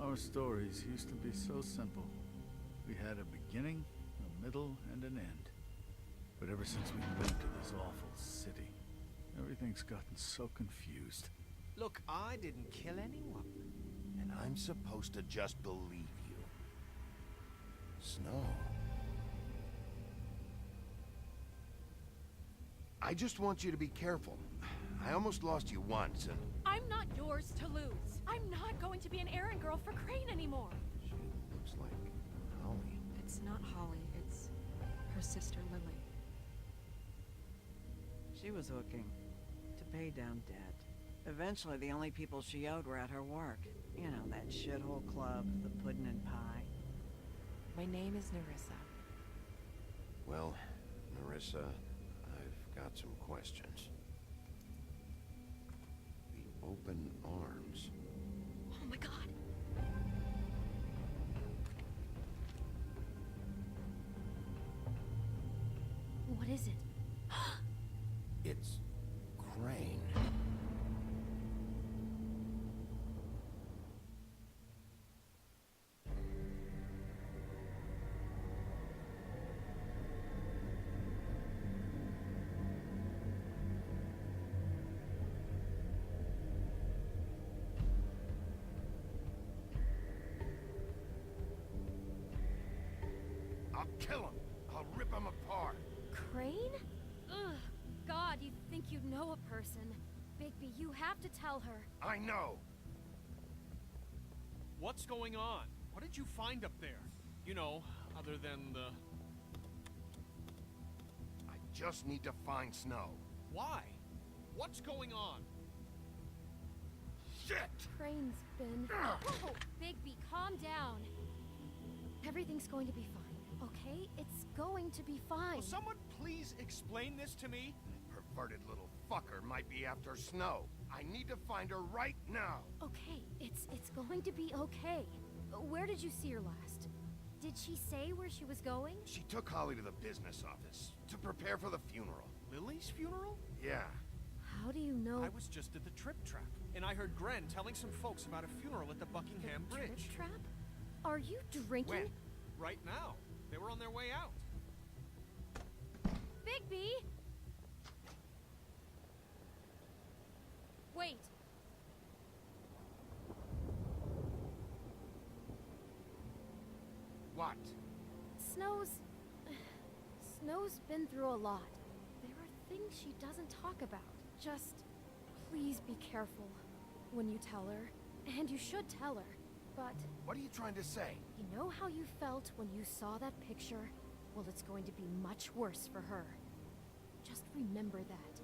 Our stories used to be so simple. We had a beginning, a middle, and an end. But ever since we moved to this awful city, everything's gotten so confused. Look, I didn't kill anyone. And I'm supposed to just believe you. Snow. I just want you to be careful. I almost lost you once, and... I'm not yours to lose. I'm not going to be an errand girl for Crane anymore. She looks like Holly. It's not Holly, it's her sister Lily. She was looking to pay down debt. Eventually, the only people she owed were at her work. You know, that shithole club, the puddin' and pie. My name is Nerissa. Well, Nerissa, I've got some questions. The open arms. Oh my god. What is it? It's Crane. I'll kill him. I'll rip him apart. Crane? Ugh. God, you'd think you'd know a person. Bigby, you have to tell her. I know. What's going on? What did you find up there? You know, other than the... I just need to find Snow. Why? What's going on? Shit! Crane's been... Oh, Bigby, calm down. Everything's going to be fine, okay? It's going to be fine. Will someone please explain this to me? Perverted little fucker might be after Snow. I need to find her right now. Okay, it's going to be okay. Where did you see her last? Did she say where she was going? She took Holly to the business office to prepare for the funeral. Lily's funeral? Yeah. How do you know? I was just at the Trip Trap, and I heard Gren telling some folks about a funeral at the Buckingham The Bridge. Trip Trap? Are you drinking? When? Right now. They were on their way out. Bigby! Wait. What? Snow's been through a lot. There are things she doesn't talk about. Just, please be careful when you tell her. And you should tell her. But... What are you trying to say? You know how you felt when you saw that picture? Well, it's going to be much worse for her. Just remember that.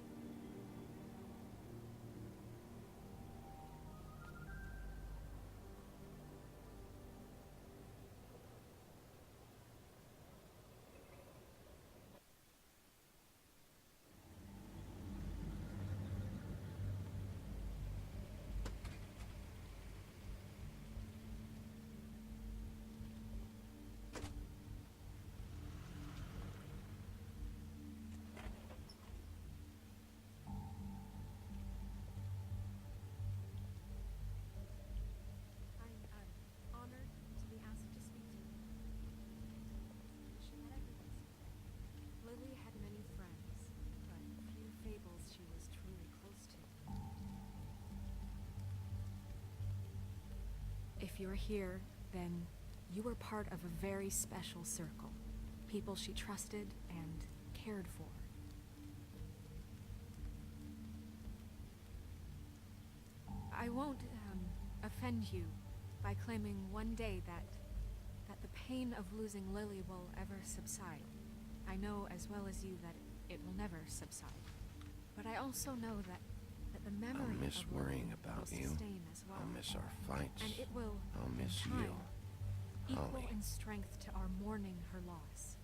I'm honored to be asked to speak to you. She met everyone. Lily had many friends, but few fables she was truly close to. If you're here, then you were part of a very special circle. People she trusted and cared for. I won't offend you by claiming one day that the pain of losing Lily will ever subside. I know as well as you that it will never subside. But I also know that The memory I'll miss of worrying Lily about will you. sustain as well. I'll miss our fights. And it will, I'll miss in you. time, equal Holly. in strength to our mourning her loss.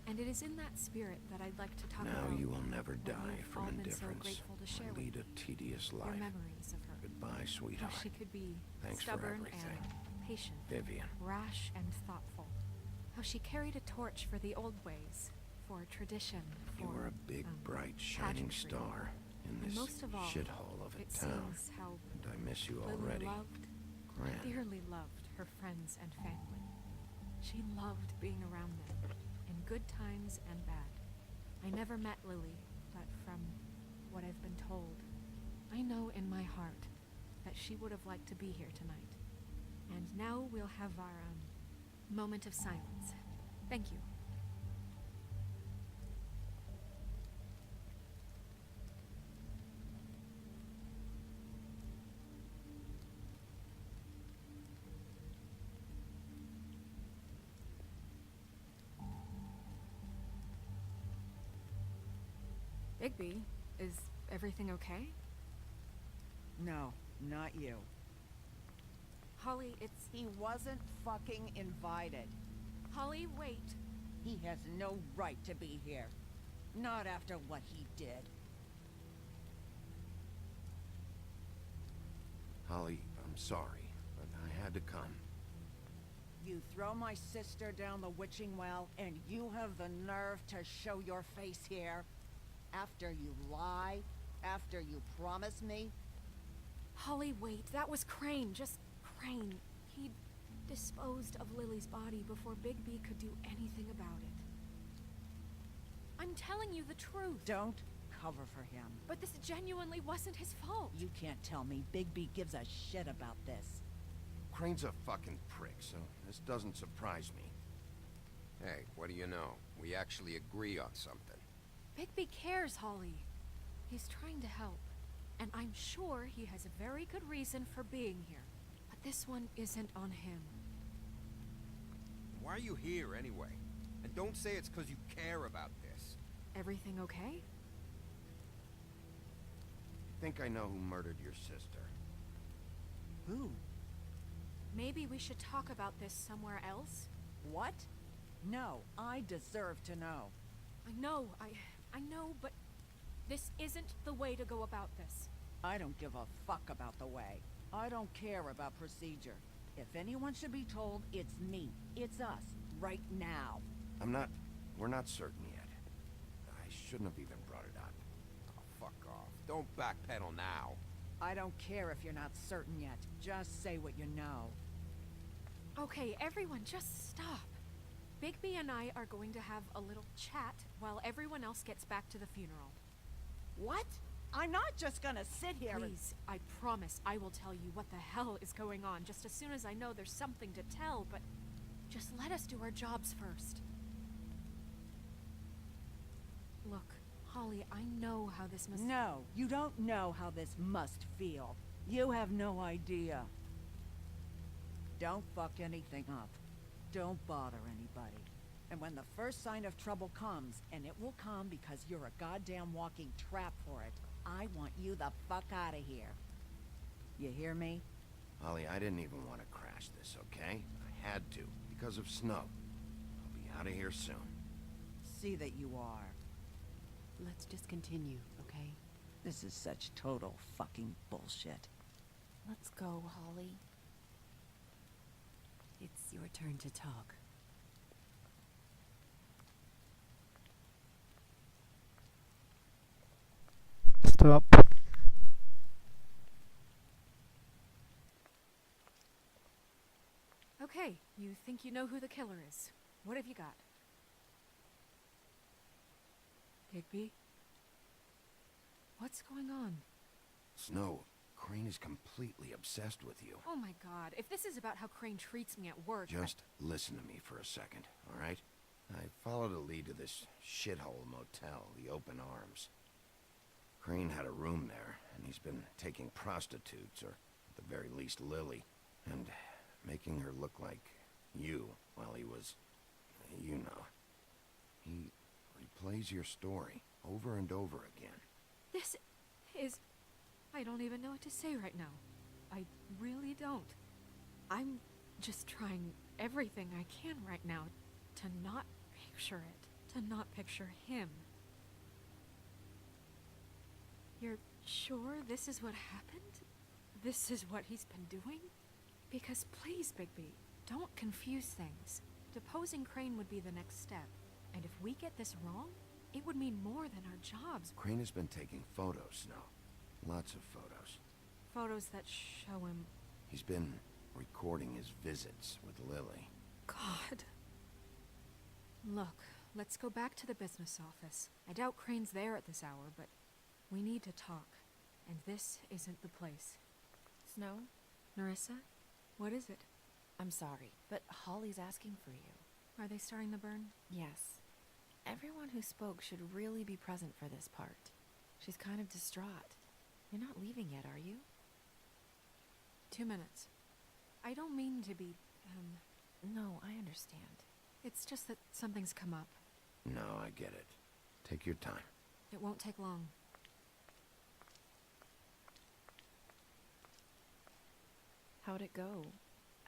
And it is in that spirit that I'd like to talk Now about you will never what die you've from all been so indifference. grateful to share I with lead me. a tedious Your life. memories of her. Goodbye, How sweetheart. she could be Thanks for stubborn everything. and patient, Vivian. rash and thoughtful. How she carried a torch for the old ways, for tradition, for You were a big, bright, shining pageantry. star in And this most of all, shithole of a it town. seems how And I miss you Lily already. loved, Gran. dearly loved her friends and family. She loved being around them, in good times and bad. I never met Lily, but from what I've been told, I know in my heart that she would have liked to be here tonight. And now we'll have our moment of silence. Thank you. Bigby, is everything okay? No, not you. Holly, it's... He wasn't fucking invited. Holly, wait. He has no right to be here. Not after what he did. Holly, I'm sorry, but I had to come. You throw my sister down the witching well, and you have the nerve to show your face here? After you lie? After you promise me? Holly, wait. That was Crane. Just Crane. He disposed of Lily's body before Bigby could do anything about it. I'm telling you the truth. Don't cover for him. But this genuinely wasn't his fault. You can't tell me Bigby gives a shit about this. Crane's a fucking prick, so this doesn't surprise me. Hey, what do you know? We actually agree on something. Bigby cares, Holly. He's trying to help. And I'm sure he has a very good reason for being here. But this one isn't on him. Why are you here, anyway? And don't say it's because you care about this. Everything okay? I think I know who murdered your sister. Who? Maybe we should talk about this somewhere else? What? No, I deserve to know. I know, but this isn't the way to go about this. I don't give a fuck about the way. I don't care about procedure. If anyone should be told, it's me. It's us. Right now. We're not certain yet. I shouldn't have even brought it up. Oh, fuck off. Don't backpedal now. I don't care if you're not certain yet. Just say what you know. Okay, everyone, just stop. Bigby and I are going to have a little chat while everyone else gets back to the funeral. What? I'm not just gonna sit here Please, I promise I will tell you what the hell is going on just as soon as I know there's something to tell, but just let us do our jobs first. Look, Holly, I know how this must... No, you don't know how this must feel. You have no idea. Don't fuck anything up. Don't bother anybody. And when the first sign of trouble comes, and it will come because you're a goddamn walking trap for it, I want you the fuck out of here. You hear me? Holly, I didn't even want to crash this, okay? I had to, because of snow. I'll be out of here soon. See that you are. Let's just continue, okay? This is such total fucking bullshit. Let's go, Holly. It's your turn to talk. Stop. Okay, you think you know who the killer is. What have you got? Bigby? What's going on? Snow, Crane is completely obsessed with you. Oh my god, if this is about how Crane treats me at work... Just listen to me for a second, all right? I followed a lead to this shithole motel, the Open Arms. Crane had a room there, and he's been taking prostitutes, or at the very least Lily, and making her look like you while he was, you know. He replays your story over and over again. This is... I don't even know what to say right now. I really don't. I'm just trying everything I can right now to not picture it, to not picture him. You're sure this is what happened? This is what he's been doing? Because please, Bigby, don't confuse things. Deposing Crane would be the next step, and if we get this wrong, it would mean more than our jobs. Crane has been taking photos, Snow. Lots of photos. Photos that show him... He's been recording his visits with Lily. God. Look, let's go back to the business office. I doubt Crane's there at this hour, but we need to talk. And this isn't the place. Snow? Nerissa? What is it? I'm sorry, but Holly's asking for you. Are they starting the burn? Yes. Everyone who spoke should really be present for this part. She's kind of distraught. You're not leaving yet, are you? 2 minutes. I don't mean to be, No, I understand. It's just that something's come up. No, I get it. Take your time. It won't take long. How'd it go?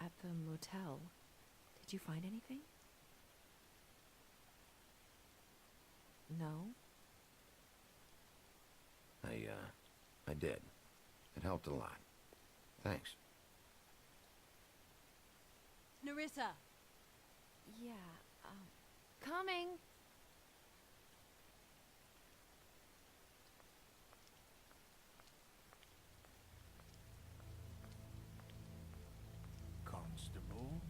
At the motel? Did you find anything? No? I did. It helped a lot. Thanks. Nerissa! Yeah, coming! Constable?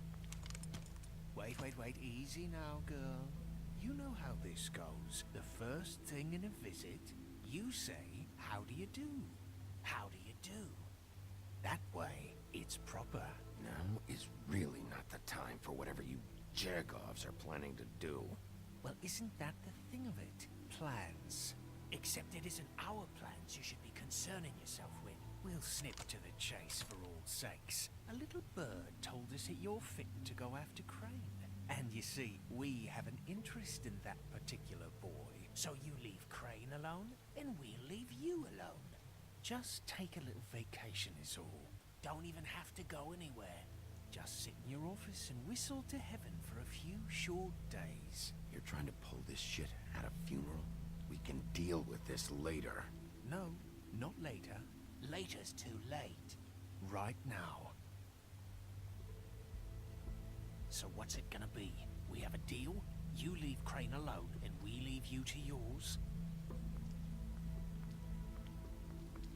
Wait, easy now, girl. You know how this goes. The first thing in a visit, you say, how do you do? How do you do? That way, it's proper. Now is really not the time for whatever you jerk-offs are planning to do. Well, isn't that the thing of it? Plans. Except it isn't our plans you should be concerning yourself with. We'll snip to the chase for all sakes. A little bird told us that you're fit to go after Crane. And you see, we have an interest in that particular boy. So you leave Crane alone, and we'll leave you alone. Just take a little vacation is all. Don't even have to go anywhere. Just sit in your office and whistle to heaven for a few short days. You're trying to pull this shit at a funeral? We can deal with this later. No, not later. Later's too late. Right now. So what's it gonna be? We have a deal? You leave Crane alone, and we leave you to yours?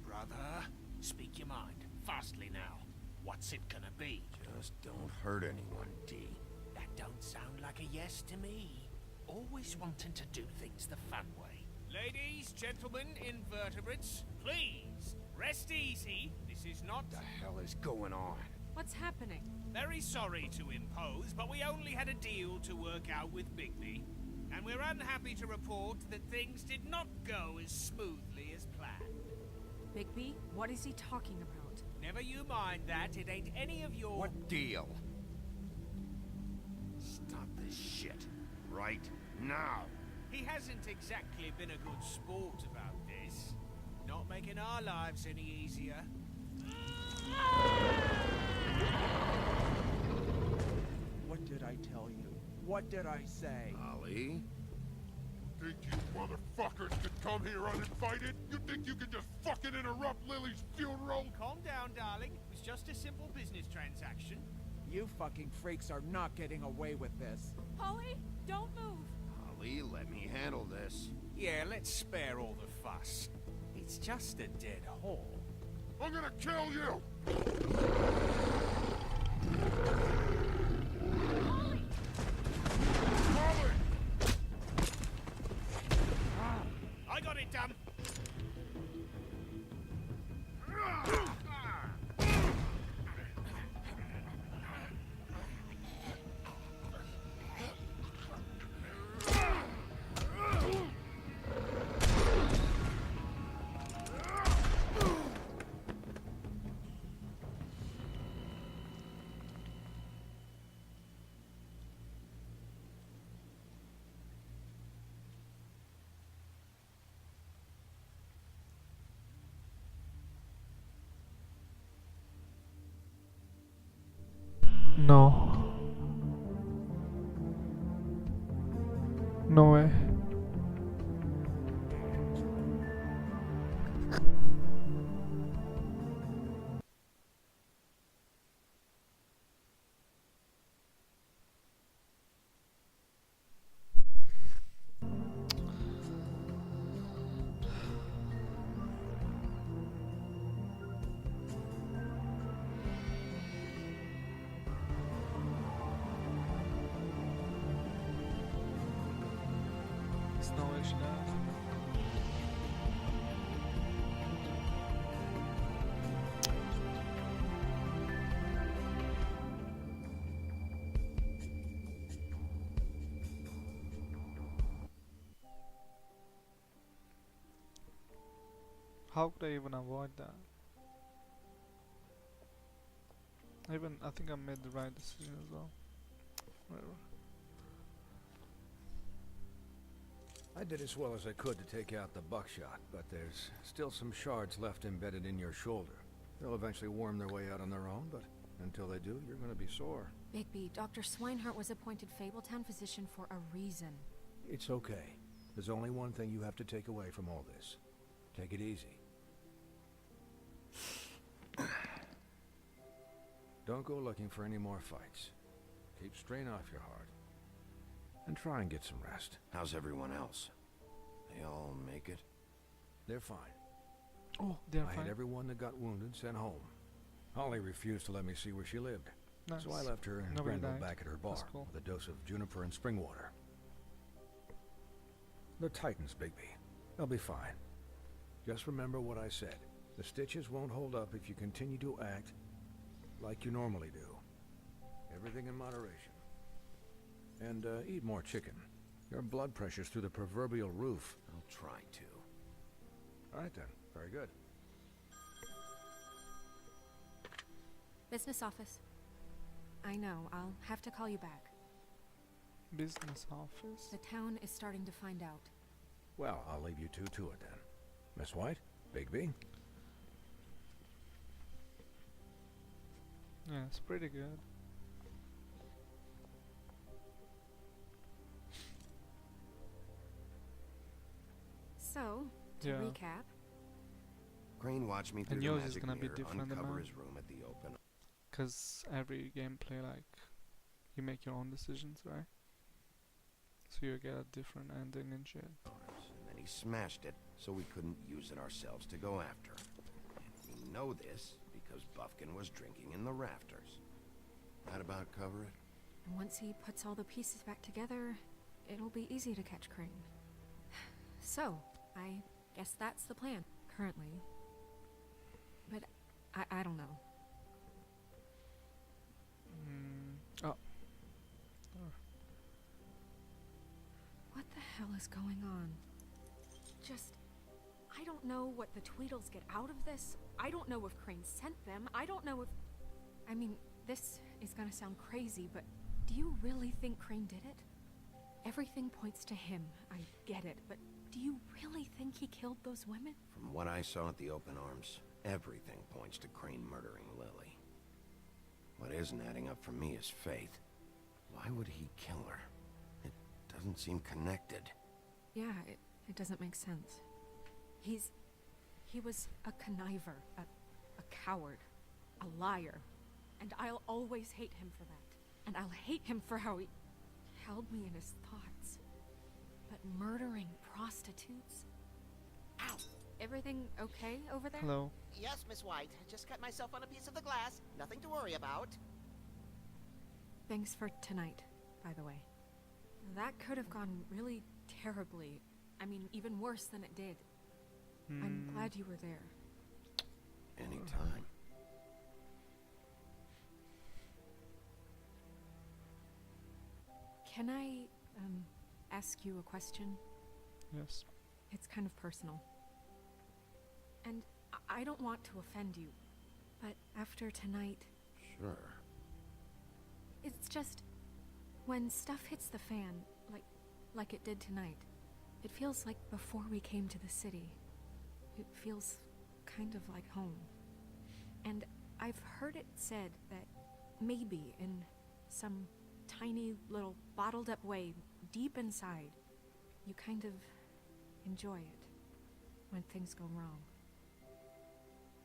Brother, speak your mind. Fastly now. What's it gonna be? Just don't hurt anyone, D. That don't sound like a yes to me. Always wanting to do things the fun way. Ladies, gentlemen, invertebrates, please, rest easy. This is not... What the hell is going on? What's happening? Very sorry to impose, but we only had a deal to work out with Bigby. And we're unhappy to report that things did not go as smoothly as planned. Bigby, what is he talking about? Never you mind that, it ain't any of your... What deal? Stop this shit. Right now. He hasn't exactly been a good sport about this. Not making our lives any easier. What did I tell you? What did I say? Ollie? Think you motherfuckers could come here uninvited? You think you could just fucking interrupt Lily's funeral? Calm down, darling. It was just a simple business transaction. You fucking freaks are not getting away with this. Holly, don't move! Ollie, let me handle this. Yeah, let's spare all the fuss. It's just a dead hole. I'm gonna kill you! Holly! Molly! I got it done. No. No way. There's no way she does. How could I even avoid that? I think I made the right decision as well. Whatever. I did as well as I could to take out the buckshot, but there's still some shards left embedded in your shoulder. They'll eventually worm their way out on their own, but until they do, you're gonna be sore. Bigby, Dr. Swinehart was appointed Fabletown physician for a reason. It's okay. There's only one thing you have to take away from all this. Take it easy. Don't go looking for any more fights. Keep strain off your heart. And try and get some rest. How's everyone else? They all make it? They're fine. Oh, they're I fine. had everyone that got wounded sent home. Holly refused to let me see where she lived. Nice. So I left her in Nobody Grenville died. back at her bar That's cool. with a dose of juniper and spring water. The Titans, Bigby. They'll be fine. Just remember what I said. The stitches won't hold up if you continue to act like you normally do. Everything in moderation. And eat more chicken. Your blood pressure's through the proverbial roof. I'll try to. All right then. Very good. Business office. I know, I'll have to call you back. Business office? The town is starting to find out. Well, I'll leave you two to it then. Miss White, Bigby. Yeah, it's pretty good. So, to Yeah. recap, Crane watched me through And the yours is magic gonna be mirror different than uncover mine. his room at the open. Because every gameplay, like, you make your own decisions, right? So you get a different ending and shit. And then he smashed it so we couldn't use it ourselves to go after. And we know this because Buffkin was drinking in the rafters. That about cover it? and once he puts all the pieces back together, it'll be easy to catch Crane. So, I guess that's the plan, currently. But I don't know. Oh. What the hell is going on? I don't know what the Tweedles get out of this. I don't know if Crane sent them. I don't know if... I mean, this is gonna sound crazy, but do you really think Crane did it? Everything points to him. I get it, but do you really think he killed those women? From what I saw at the open arms, everything points to Crane murdering Lily. What isn't adding up for me is Faith. Why would he kill her? It doesn't seem connected. Yeah, it doesn't make sense. He was a conniver, a coward, a liar, and I'll always hate him for that. And I'll hate him for how he held me in his thoughts. But murdering prostitutes? Ow! Everything okay over there? Hello. Yes, Miss White. Just cut myself on a piece of the glass. Nothing to worry about. Thanks for tonight, by the way. That could have gone really terribly. I mean, even worse than it did. I'm glad you were there. Anytime. Can I, ask you a question? Yes. It's kind of personal. And I don't want to offend you, but after tonight... Sure. It's just... when stuff hits the fan, like it did tonight, it feels like before we came to the city. It feels kind of like home. And I've heard it said that maybe in some tiny little bottled up way, deep inside, you kind of enjoy it when things go wrong.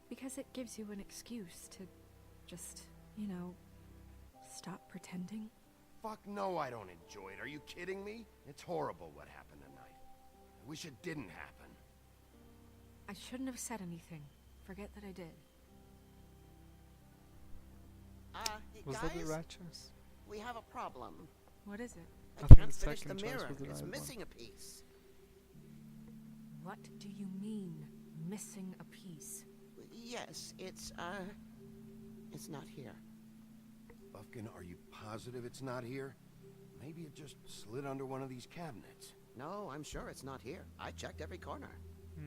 Because it gives you an excuse to just, you know, stop pretending. Fuck no, I don't enjoy it. Are you kidding me? It's horrible what happened tonight. I wish it didn't happen. I shouldn't have said anything. Forget that I did. Was guys, that the righteous? we have a problem. What is it? I I think can't the finish the second choice mirror. was the It's right missing a piece. What do you mean, missing a piece? Yes, it's not here. Buffkin, are you positive it's not here? Maybe it just slid under one of these cabinets. No, I'm sure it's not here. I checked every corner.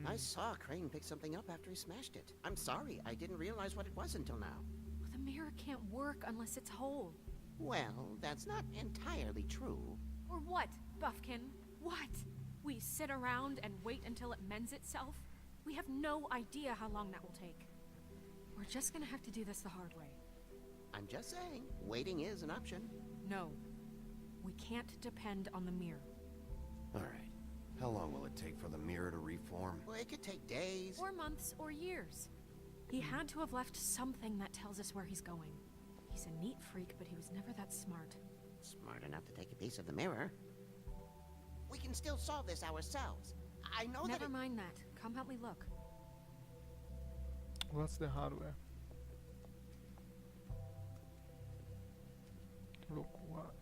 I saw Crane pick something up after he smashed it. I'm sorry, I didn't realize what it was until now. The mirror can't work unless it's whole. Well, that's not entirely true. Or what, Buffkin? What? We sit around and wait until it mends itself? We have no idea how long that will take. We're just gonna have to do this the hard way. I'm just saying, waiting is an option. No. We can't depend on the mirror. All right. How long will it take for the mirror to reform? Well, it could take days. Or months, or years. He had to have left something that tells us where he's going. He's a neat freak, but he was never that smart. Smart enough to take a piece of the mirror. We can still solve this ourselves. I know Never that mind that. Come help me look. What's the hardware? Look what?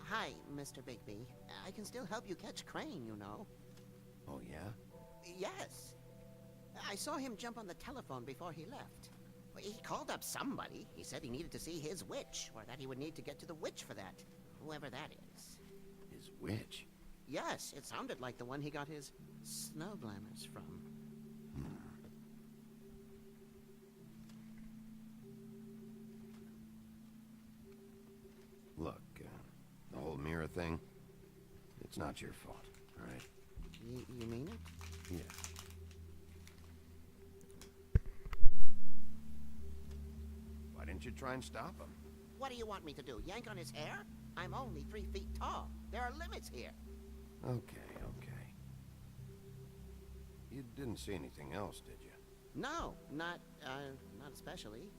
Hi, Mr. Bigby. I can still help you catch Crane, you know. Oh, yeah? Yes. I saw him jump on the telephone before he left. He called up somebody. He said he needed to see his witch, or that he would need to get to the witch for that. Whoever that is. His witch? Yes, it sounded like the one he got his snow glamours from. Look, the whole mirror thing, it's not your fault, all right? You mean it? Yeah. Why didn't you try and stop him? What do you want me to do, yank on his hair? I'm only 3 feet tall. There are limits here. Okay, okay. You didn't see anything else, did you? No, not especially.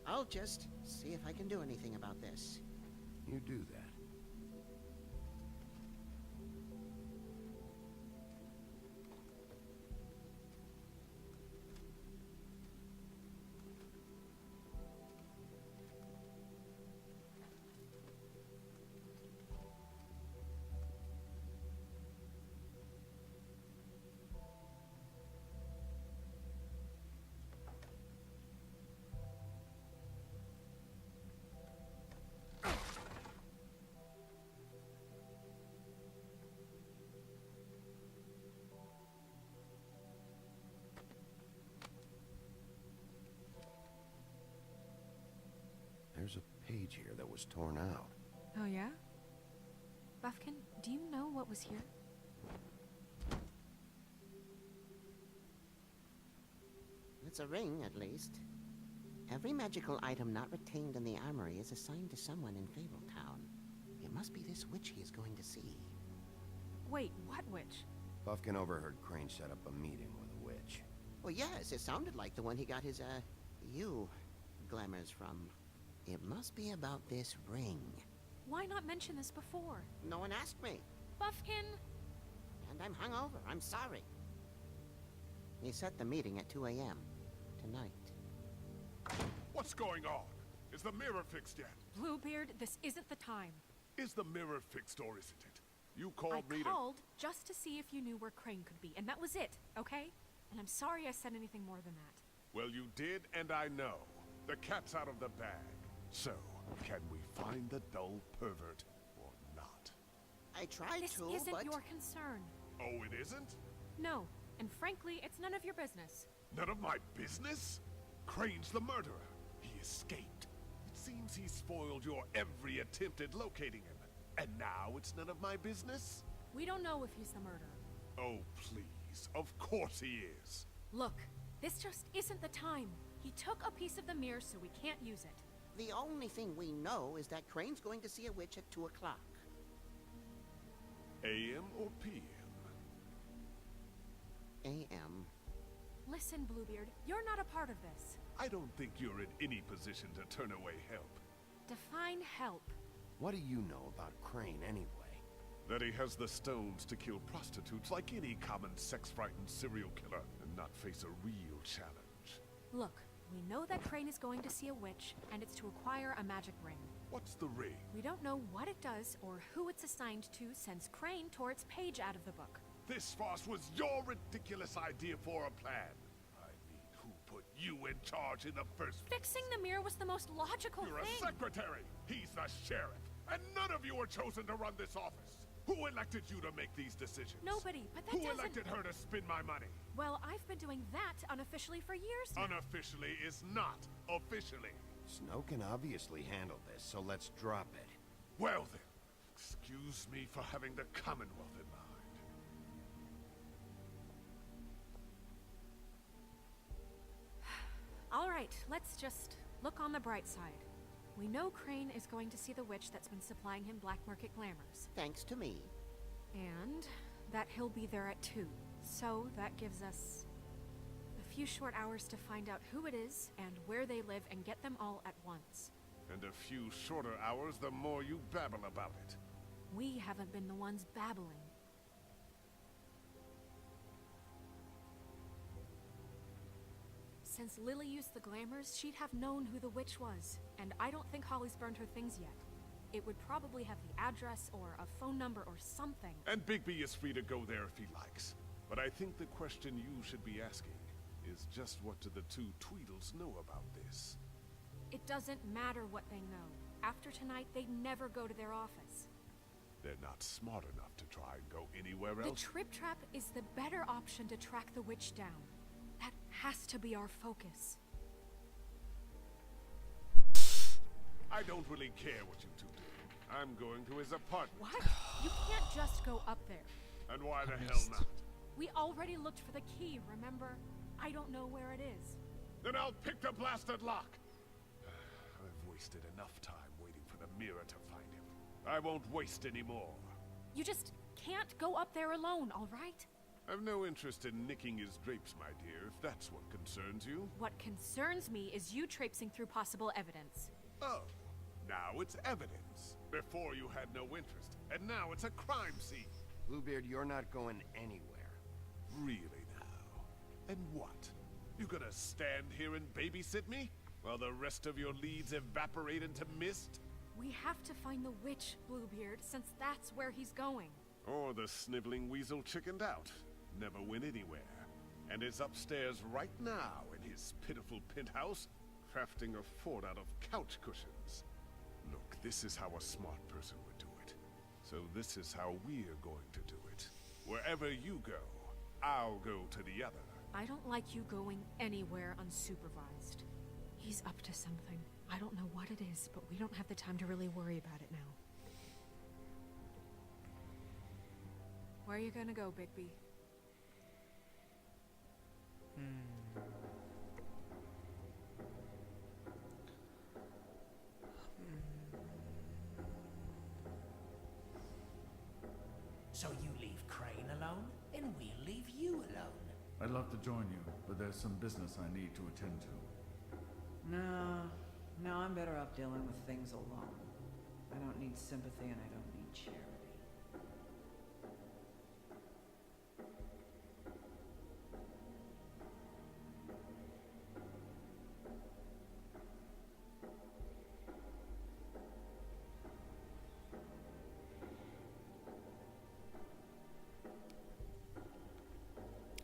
I'll just see if I can do anything about this. You do that. There's a page here that was torn out. Oh, yeah? Buffkin, do you know what was here? It's a ring, at least. Every magical item not retained in the armory is assigned to someone in Fabletown. It must be this witch he is going to see. Wait, what witch? Buffkin overheard Crane set up a meeting with a witch. Well, yes, it sounded like the one he got his, glamours from. It must be about this ring. Why not mention this before? No one asked me. Buffkin! And I'm hungover. I'm sorry. He set the meeting at 2 a.m. tonight. What's going on? Is the mirror fixed yet? Bluebeard, this isn't the time. Is the mirror fixed or isn't it? You called me to... I called just to see if you knew where Crane could be, and that was it, okay? And I'm sorry I said anything more than that. Well, you did, and I know. The cat's out of the bag. So, can we find the dull pervert or not? I tried This isn't your concern. Oh, it isn't? No, and frankly, it's none of your business. None of my business? Crane's the murderer. He escaped. It seems he spoiled your every attempt at locating him. And now it's none of my business? We don't know if he's the murderer. Oh, please. Please, of course he is. Look, this just isn't the time. He took a piece of the mirror, so we can't use it. The only thing we know is that Crane's going to see a witch at 2 o'clock. AM or PM? AM. Listen, Bluebeard, you're not a part of this. I don't think you're in any position to turn away help. Define help. What do you know about Crane anyway? That he has the stones to kill prostitutes like any common sex-frightened serial killer and not face a real challenge. Look, we know that Crane is going to see a witch, and it's to acquire a magic ring. What's the ring? We don't know what it does or who it's assigned to since Crane tore its page out of the book. This farce was your ridiculous idea for a plan. I mean, who put you in charge in the first place? Fixing the mirror was the most logical You're thing. a secretary. He's the sheriff. And none of you were chosen to run this office. Who elected you to make these decisions? Nobody, but that Who doesn't... elected her to spend my money? Well, I've been doing that unofficially for years now. Unofficially is not officially. Snow can obviously handle this, so let's drop it. Well then, excuse me for having the Commonwealth in mind. All right, let's just look on the bright side. We know Crane is going to see the witch that's been supplying him black market glamours. Thanks to me. And that he'll be there at 2. So that gives us a few short hours to find out who it is and where they live and get them all at once. And a few shorter hours the more you babble about it. We haven't been the ones babbling. Since Lily used the glamours, she'd have known who the witch was. And I don't think Holly's burned her things yet. It would probably have the address or a phone number or something. And Bigby is free to go there if he likes. But I think the question you should be asking is just what do the two Tweedles know about this? It doesn't matter what they know. After tonight, they'd never go to their office. They're not smart enough to try and go anywhere The else. Trip Trap is the better option to track the witch down. That has to be our focus. I don't really care what you two do. I'm going to his apartment. What? You can't just go up there. And why the hell not? We already looked for the key, remember? I don't know where it is. Then I'll pick the blasted lock. I've wasted enough time waiting for the mirror to find him. I won't waste any more. You just can't go up there alone, all right? I've no interest in nicking his drapes, my dear, if that's what concerns you. What concerns me is you traipsing through possible evidence. Oh, now it's evidence. Before you had no interest, and now it's a crime scene. Bluebeard, you're not going anywhere. Really now? And what? You gonna stand here and babysit me? While the rest of your leads evaporate into mist? We have to find the witch, Bluebeard, since that's where he's going. Or the sniveling weasel chickened out. Never went anywhere. And is upstairs right now in his pitiful penthouse, crafting a fort out of couch cushions. Look, this is how a smart person would do it. So this is how we're going to do it. Wherever you go, I'll go to the other. I don't like you going anywhere unsupervised. He's up to something. I don't know what it is, but we don't have the time to really worry about it now. Where are you gonna go, Bigby? So you leave Crane alone, and we'll leave you alone. I'd love to join you, but there's some business I need to attend to. No, I'm better off dealing with things alone. I don't need sympathy and I don't need charity.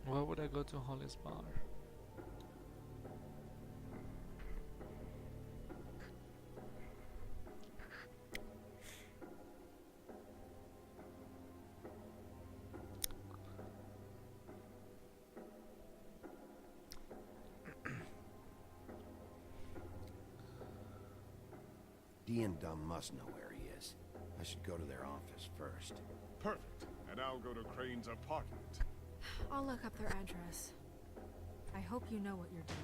Why would I go to Holly's bar? Dee and Dumb must know where he is. I should go to their office first. Perfect. And I'll go to Crane's apartment. I'll look up their address. I hope you know what you're doing.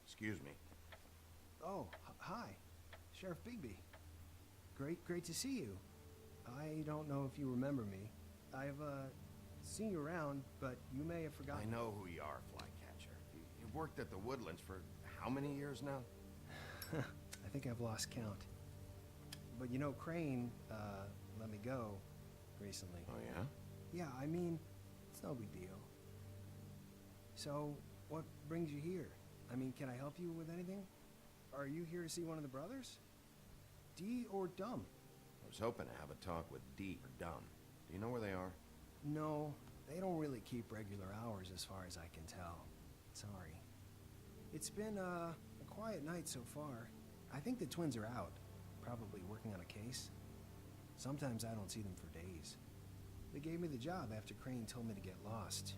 Excuse me. Oh, hi. Sheriff Bigby. Great to see you. I don't know if you remember me. I've, seen you around, but you may have forgotten. I know who you are, Flycatcher. You've worked at the Woodlands for how many years now? I think I've lost count. But you know, Crane, let me go recently. Oh, yeah? Yeah, I mean, it's no big deal. So, what brings you here? I mean, can I help you with anything? Are you here to see one of the brothers? D or Dumb? I was hoping to have a talk with D or Dumb. Do you know where they are? No, they don't really keep regular hours as far as I can tell. Sorry. It's been, a quiet night so far. I think the twins are out, probably working on a case. Sometimes I don't see them for days. They gave me the job after Crane told me to get lost.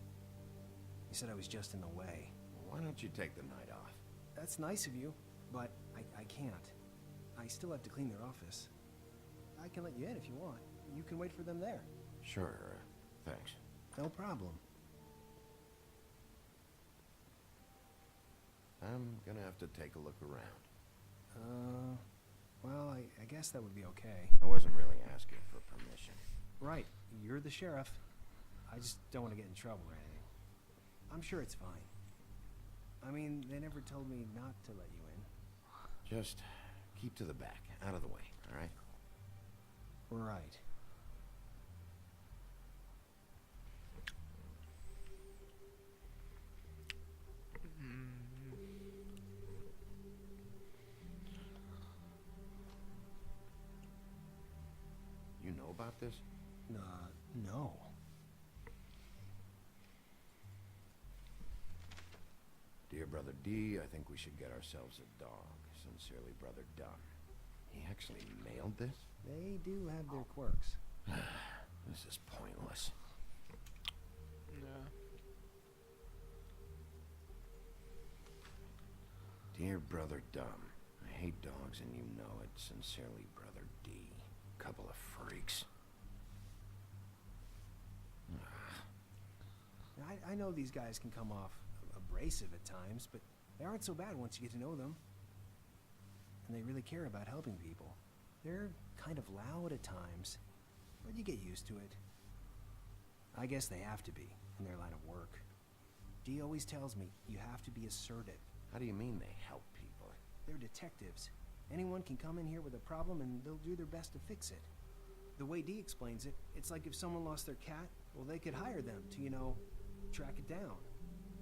He said I was just in the way. Well, why don't you take the night off? That's nice of you, but I can't. I still have to clean their office. I can let you in if you want. You can wait for them there. Sure, thanks. No problem. I'm gonna have to take a look around. Well, I guess that would be okay. I wasn't really asking for permission. Right, you're the sheriff. I just don't want to get in trouble or anything. I'm sure it's fine. I mean, they never told me not to let you in. Just keep to the back, out of the way, all right? Right. You know about this? No. Dear Brother D, I think we should get ourselves a dog. Sincerely, Brother Dunn. He actually mailed this? They do have their quirks. This is pointless. Yeah. Dear Brother Dumb, I hate dogs and you know it. Sincerely, Brother D. Couple of freaks. I know these guys can come off abrasive at times, but they aren't so bad once you get to know them. And they really care about helping people. They're kind of loud at times, but you get used to it. I guess they have to be, in their line of work. Dee always tells me you have to be assertive. How do you mean they help people? They're detectives. Anyone can come in here with a problem and they'll do their best to fix it. The way Dee explains it, it's like if someone lost their cat, well, they could hire them to, track it down.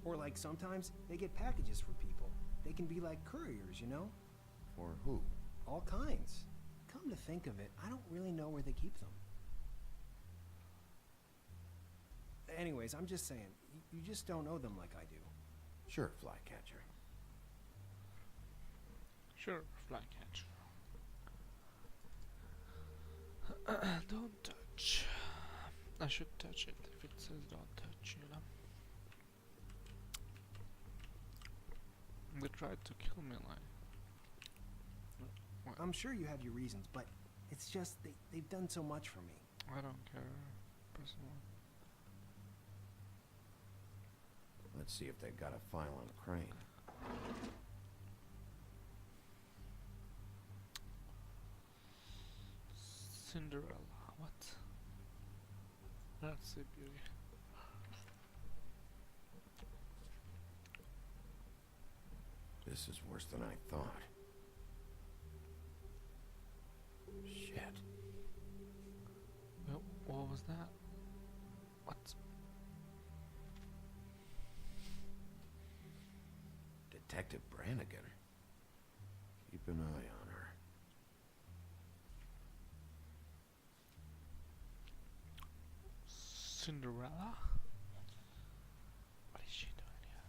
Or like sometimes they get packages for people. They can be like couriers, For who? All kinds. Come to think of it, I don't really know where they keep them. Anyways, I'm just saying, you just don't know them like I do. Sure, Flycatcher. Sure, Flycatcher. Don't touch. I should touch it if it says don't touch, They tried to kill me, What? I'm sure you have your reasons, but it's just they've done so much for me. I don't care, personally. Let's see if they've got a file on Crane. Cinderella, what? That's a beauty. This is worse than I thought. Shit. Well, what was that? What? Detective Brannigan. Keep an eye on her. Cinderella? What is she doing here?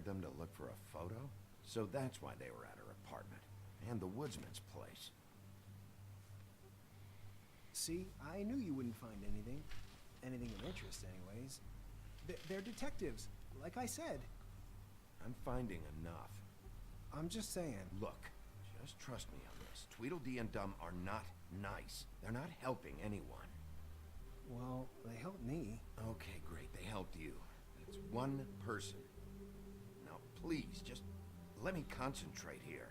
hired them to look for a photo? So that's why they were at her apartment. And the woodsman's place. See, I knew you wouldn't find anything. Anything of interest, anyways. They're detectives, like I said. I'm finding enough. I'm just saying. Look, just trust me on this. Tweedledee and Dum are not nice. They're not helping anyone. Well, they helped me. Okay, great. They helped you. It's one person. Now, please, just let me concentrate here.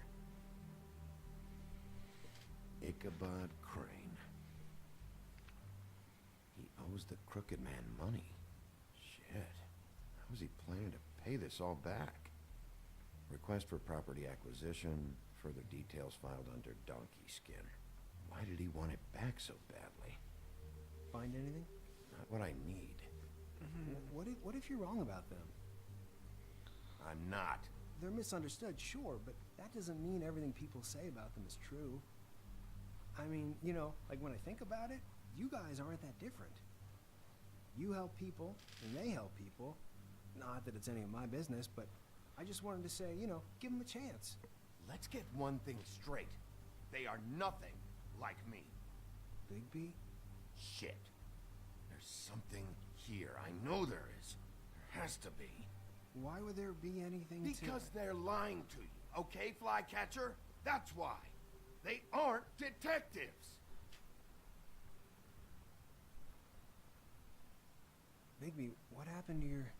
Ichabod Crane. He owes the Crooked Man money. Shit. How is he planning to pay this all back? Request for property acquisition. Further details filed under donkey skin. Why did he want it back so badly? Find anything? Not what I need. What if you're wrong about them? I'm not. They're misunderstood, sure, but that doesn't mean everything people say about them is true. I mean, you know, like when I think about it, you guys aren't that different. You help people, and they help people. Not that it's any of my business, but I just wanted to say, you know, give them a chance. Let's get one thing straight. They are nothing like me. Bigby? Shit. There's something here. I know there is. There has to be. Why would there be anything Because they're lying to you, okay, Flycatcher? That's why. They aren't detectives. Bigby, what happened to your...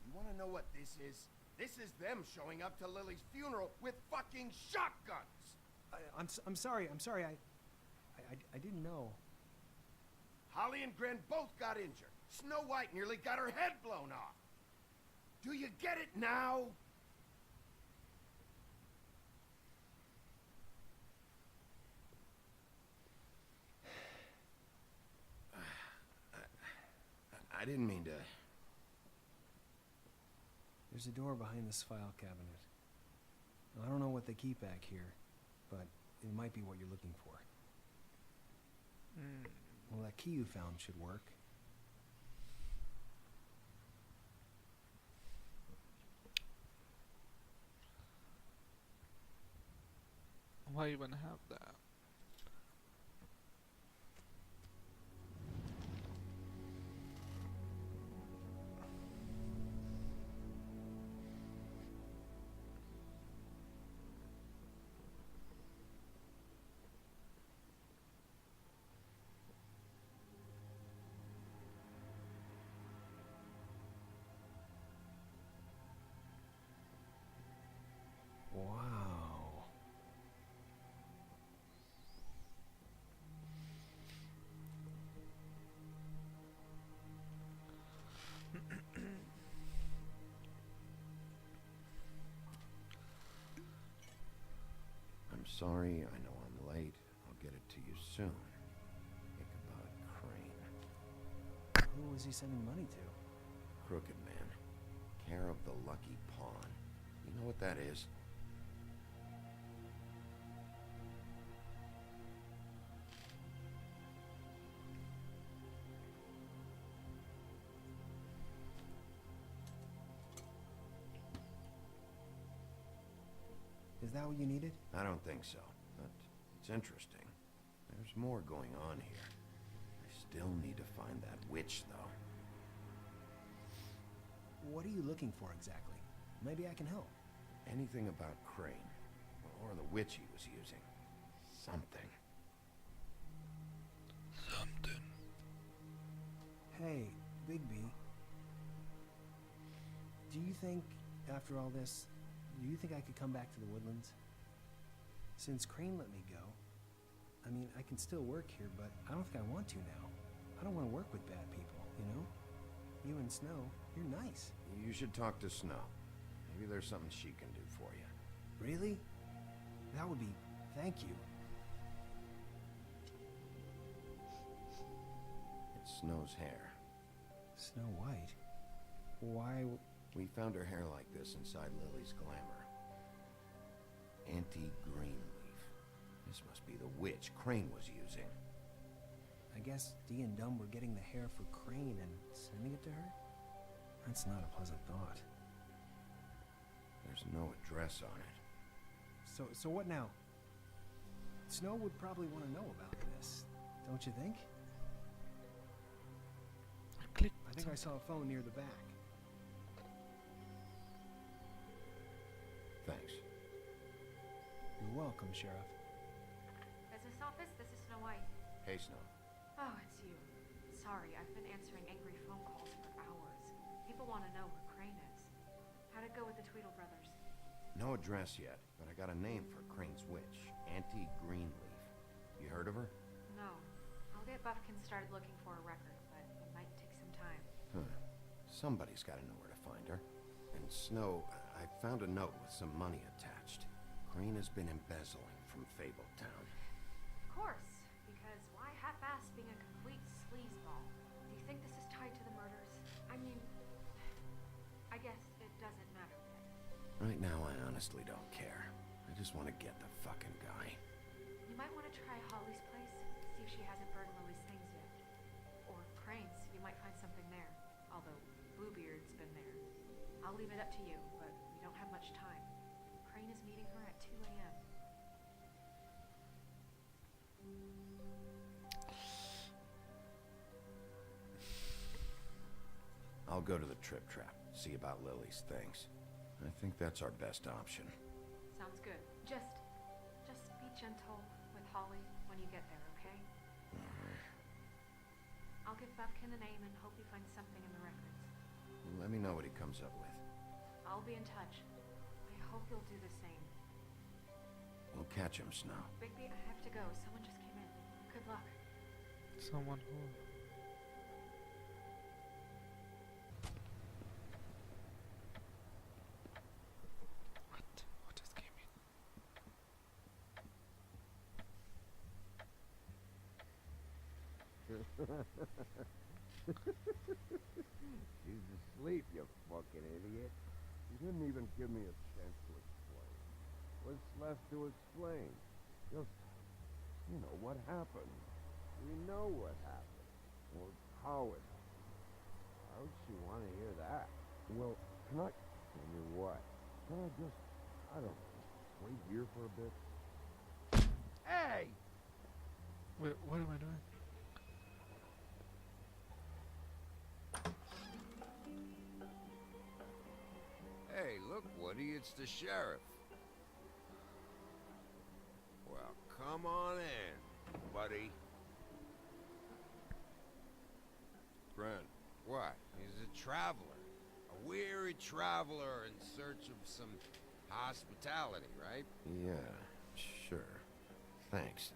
You want to know what this is? This is them showing up to Lily's funeral with fucking shotguns. I'm sorry. I didn't know. Holly and Gren both got injured. Snow White nearly got her head blown off. Do you get it now? I didn't mean to... There's a door behind this file cabinet. Now, I don't know what they keep back here, but it might be what you're looking for. Well, that key you found should work. Why even have that? Wow. I'm sorry, I know I'm late. I'll get it to you soon. Ichabod Crane. Who was he sending money to? Crooked Man. Care of the Lucky Pawn. You know what that is? Is that what you needed? I don't think so, but it's interesting. There's more going on here. I still need to find that witch, though. What are you looking for exactly? Maybe I can help. Anything about Crane, or the witch he was using. Something. Hey, Bigby. Do you think, after all this, do you think I could come back to the Woodlands? Since Crane let me go, I mean, I can still work here, but I don't think I want to now. I don't want to work with bad people, you know? You and Snow, you're nice. You should talk to Snow. Maybe there's something she can do for you. Really? That would be... thank you. It's Snow's hair. Snow White? Why... We found her hair like this inside Lily's glamour. Anti-Greenleaf. This must be the witch Crane was using. I guess Dee and Dum were getting the hair for Crane and sending it to her? That's not a pleasant thought. There's no address on it. So what now? Snow would probably want to know about this, don't you think? I think I saw a phone near the back. Thanks. You're welcome, Sheriff. Business office, this is Snow White. Hey, Snow. Oh, it's you. Sorry, I've been answering angry phone calls for hours. People want to know where Crane is. How'd it go with the Tweedle brothers? No address yet, but I got a name for Crane's witch. Auntie Greenleaf. You heard of her? No. I'll get Buffkin started looking for a record, but it might take some time. Huh. Somebody's got to know where to find her. And Snow, I found a note with some money attached. Crane has been embezzling from Fabletown. Of course, because why half-ass being a complete sleazeball? Do you think this is tied to the murders? I mean, I guess it doesn't matter yet. Right now, I honestly don't care. I just want to get the fucking guy. You might want to try Holly's place, see if she hasn't burned Lily's things yet. Or Crane's, you might find something there. Although Bluebeard's been there. I'll leave it up to you, but we don't have much time. Crane is meeting her at 2 a.m. I'll go to the Trip Trap, see about Lily's things. I think that's our best option. Sounds good. Just be gentle with Holly when you get there, okay? I'll give Buffkin a name and hope he finds something in the records. Let me know what he comes up with. I'll be in touch. I hope you'll do the same. We'll catch him, Snow. Bigby, I have to go. Someone just came in. Good luck. Someone who... What just came in? She's asleep, you fucking idiot. You didn't even give me a chance to explain. What's left to explain? Just, you know, what happened. We know what happened. Or how it happened. Why would she want to hear that? Well, can I... I mean, what? Can I just... I don't know. Wait here for a bit? Hey! Wait, what am I doing? Hey, look, Woody, it's the sheriff. Well, come on in, buddy. Grant. What? He's a traveler. A weary traveler in search of some hospitality, right? Yeah, sure. Thanks.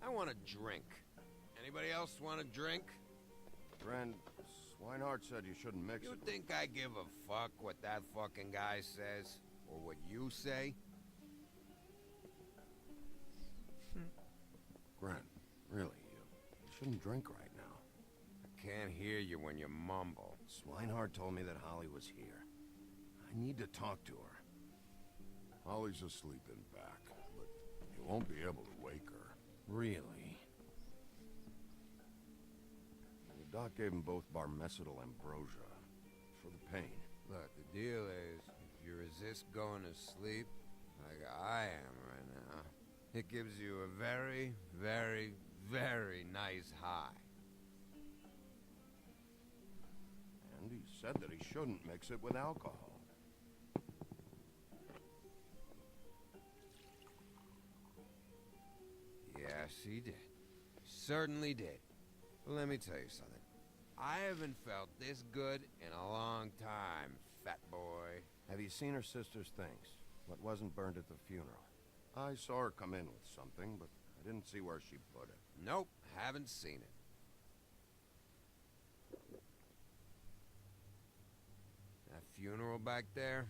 I want a drink. Anybody else want a drink? Ren, Swinehart said you shouldn't mix You it. think I give a fuck what that fucking guy says? Or what you say? Grant, really, you shouldn't drink right now. I can't hear you when you mumble. Swinehart told me that Holly was here. I need to talk to her. Holly's asleep in back, but you won't be able to wake her. Really? The doc gave them both Barmecidal ambrosia for the pain. Look, the deal is, if you resist going to sleep, like I am right now, it gives you a very, very, very nice high. And he said that he shouldn't mix it with alcohol. Yes, he did. He certainly did. But let me tell you something. I haven't felt this good in a long time, fat boy. Have you seen her sister's things? What wasn't burned at the funeral? I saw her come in with something, but I didn't see where she put it. Nope, haven't seen it. That funeral back there,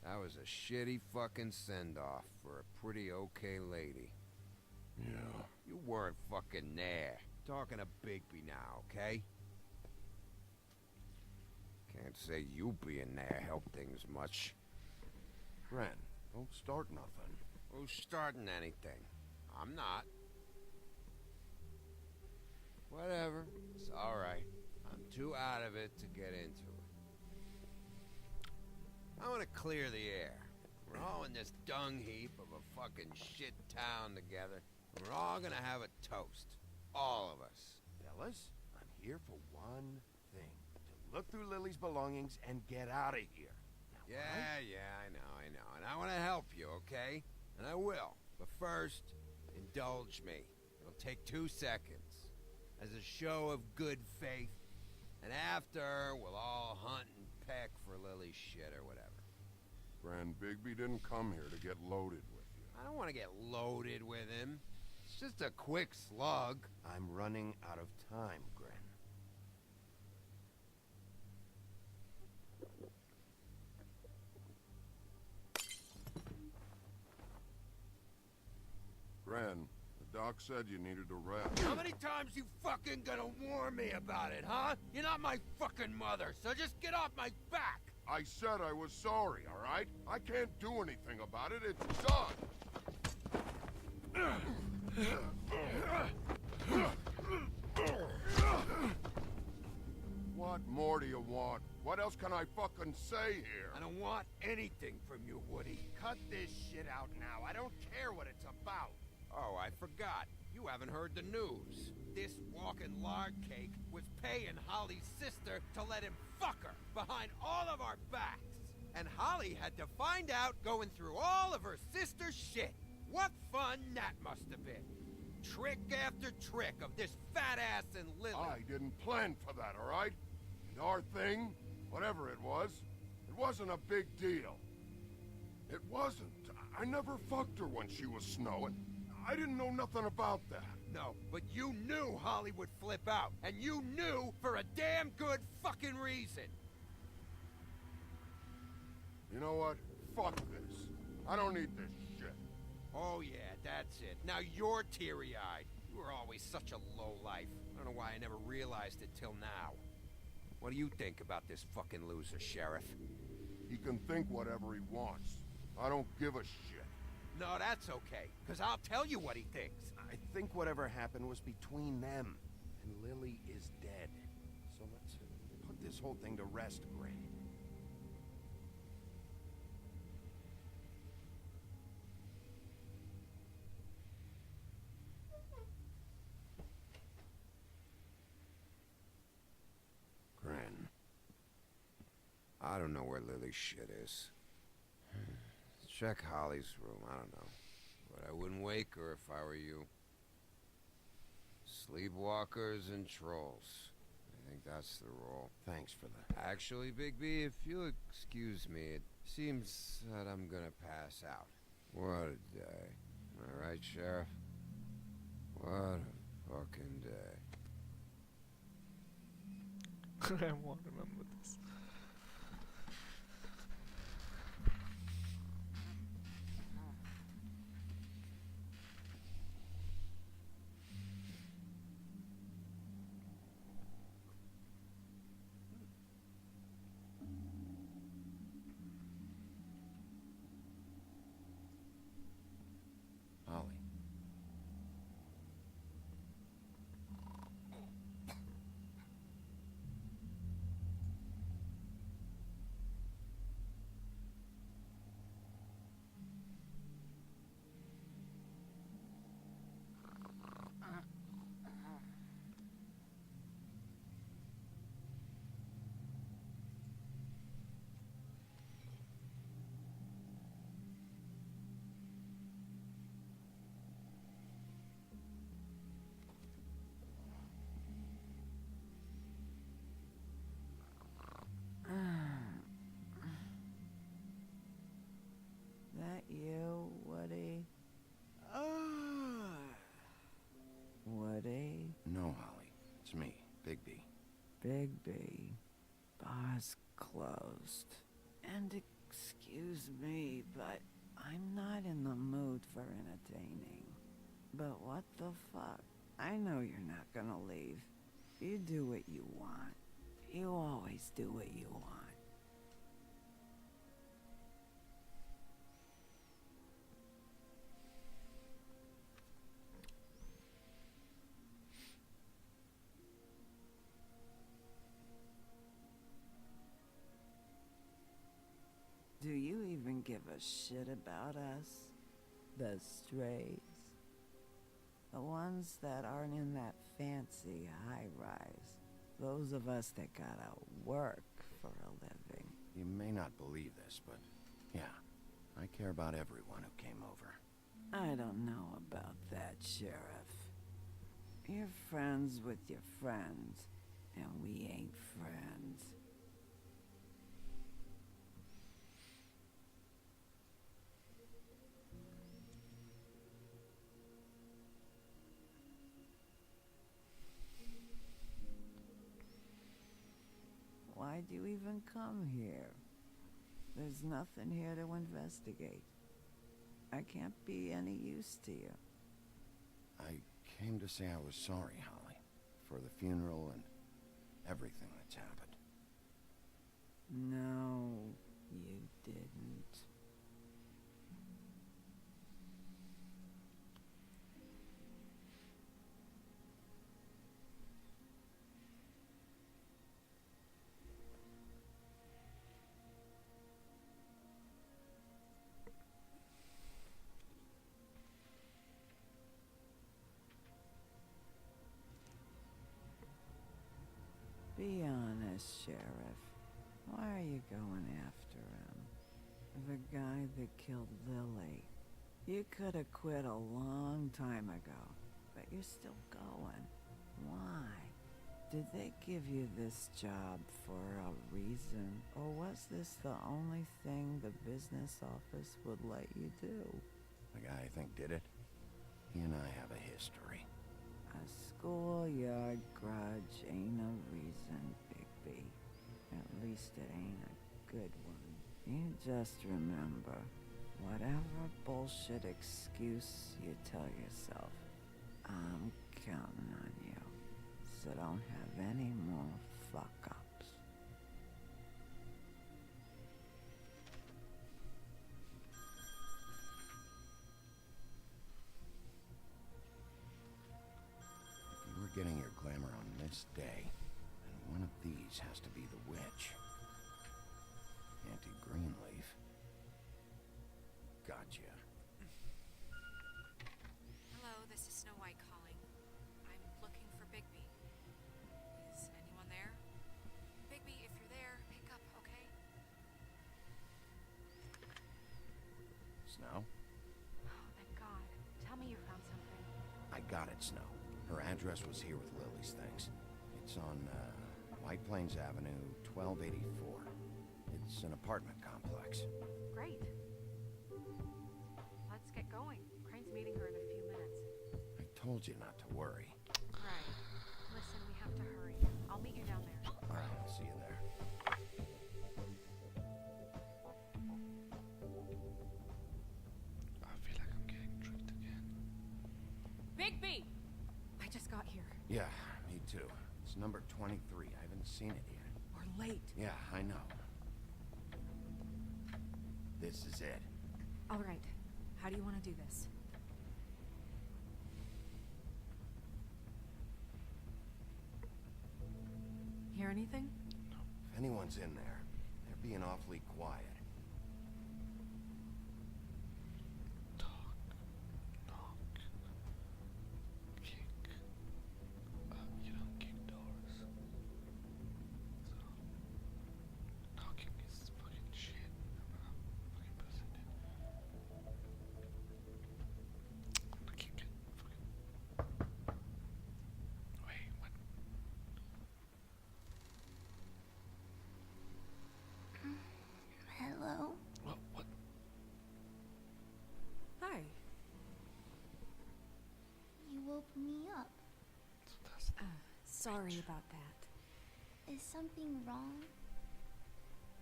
that was a shitty fucking send-off for a pretty okay lady. Yeah. You weren't fucking there. Talking to Bigby now, okay? Can't say you being there helped things much. Ren, don't start nothing. Who's starting anything? I'm not. Whatever. It's alright. I'm too out of it to get into it. I want to clear the air. We're all in this dung heap of a fucking shit town together. And we're all gonna have a toast. All of us. Fellas, I'm here for one thing. To look through Lily's belongings and get out of here. Now, Yeah, I know. And I want to help you, okay? And I will. But first, indulge me. It'll take 2 seconds. As a show of good faith. And after, we'll all hunt and peck for Lily's shit or whatever. Grand Bigby didn't come here to get loaded with you. I don't want to get loaded with him. It's just a quick slug. I'm running out of time, Gren. Gren, the doc said you needed a rest. How many times you fucking gonna warn me about it, huh? You're not my fucking mother, so just get off my back! I said I was sorry, all right? I can't do anything about it. It's done. What more do you want? What else can I fucking say here? I don't want anything from you, Woody. Cut this shit out now. I don't care what it's about. Oh, I forgot. You haven't heard the news. This walking lard cake was paying Holly's sister to let him fuck her behind all of our backs. And Holly had to find out going through all of her sister's shit. What fun that must have been. Trick after trick of this fat ass and Lily. I didn't plan for that, all right? And our thing, whatever it wasn't a big deal. It wasn't. I never fucked her when she was snowing. I didn't know nothing about that. No, but you knew Holly would flip out. And you knew for a damn good fucking reason. You know what? Fuck this. I don't need this shit. Oh yeah, that's it. Now you're teary-eyed. You were always such a lowlife. I don't know why I never realized it till now. What do you think about this fucking loser, Sheriff? He can think whatever he wants. I don't give a shit. No, that's okay, because I'll tell you what he thinks. I think whatever happened was between them. And Lily is dead. So let's put this whole thing to rest, Gren. Gren. I don't know where Lily's shit is. Check Holly's room, I don't know. But I wouldn't wake her if I were you. Sleepwalkers and trolls. I think that's the rule. Thanks for that. Actually, Big B, if you'll excuse me, it seems that I'm gonna pass out. What a day. Am I right, Sheriff? What a fucking day. I won't remember this. Holly. That you, Woody? Woody? No, Holly. It's me, Bigby. Bigby. Bar's closed. And excuse me, but I'm not in the mood for entertaining. But what the fuck? I know you're not gonna leave. You do what you want. You always do what you want. a shit about us? The strays? The ones that aren't in that fancy high-rise. Those of us that gotta work for a living. You may not believe this, but yeah, I care about everyone who came over. I don't know about that, Sheriff. You're friends with your friends, and we ain't friends. Why'd you even come here? There's nothing here to investigate. I can't be any use to you. I came to say I was sorry, Holly, for the funeral and everything that's happened. No, you didn't. Be honest, Sheriff. Why are you going after him? The guy that killed Lily. You could have quit a long time ago, but you're still going. Why? Did they give you this job for a reason? Or was this the only thing the business office would let you do? The guy I think did it, he and I have a history. A schoolyard grudge ain't a reason, Bigby. At least it ain't a good one. You just remember, whatever bullshit excuse you tell yourself, I'm counting on you. So don't have any more fuck-ups. If you were getting your glamour on this day, then one of these has to be the witch. Auntie Greenleaf. Gotcha. Hello, this is Snow White calling. I'm looking for Bigby. Is anyone there? Bigby, if you're there, pick up, okay? Snow? Oh, thank God. Tell me you found something. I got it, Snow. Her address was here with Lily's things. It's on, White Plains Avenue, 1284. It's an apartment complex. Great. Let's get going. Crane's meeting her in a few minutes. I told you not to worry. Right. Listen, we have to hurry. I'll meet you down there. All right, I'll see you there. I feel like I'm getting tricked again. Bigby! I just got here. Yeah, me too. It's number 23. I haven't seen it yet. We're late. Yeah, I know. This is it. All right. How do you want to do this? Hear anything? If anyone's in there, they're being awfully quiet. You don't kick doors. So, knocking is fucking shit. I'm gonna fucking press it in. I'm gonna kick it. Fucking. Wait, what? Hello? What? Hi. You woke me up. So that's Sorry about that. Is something wrong?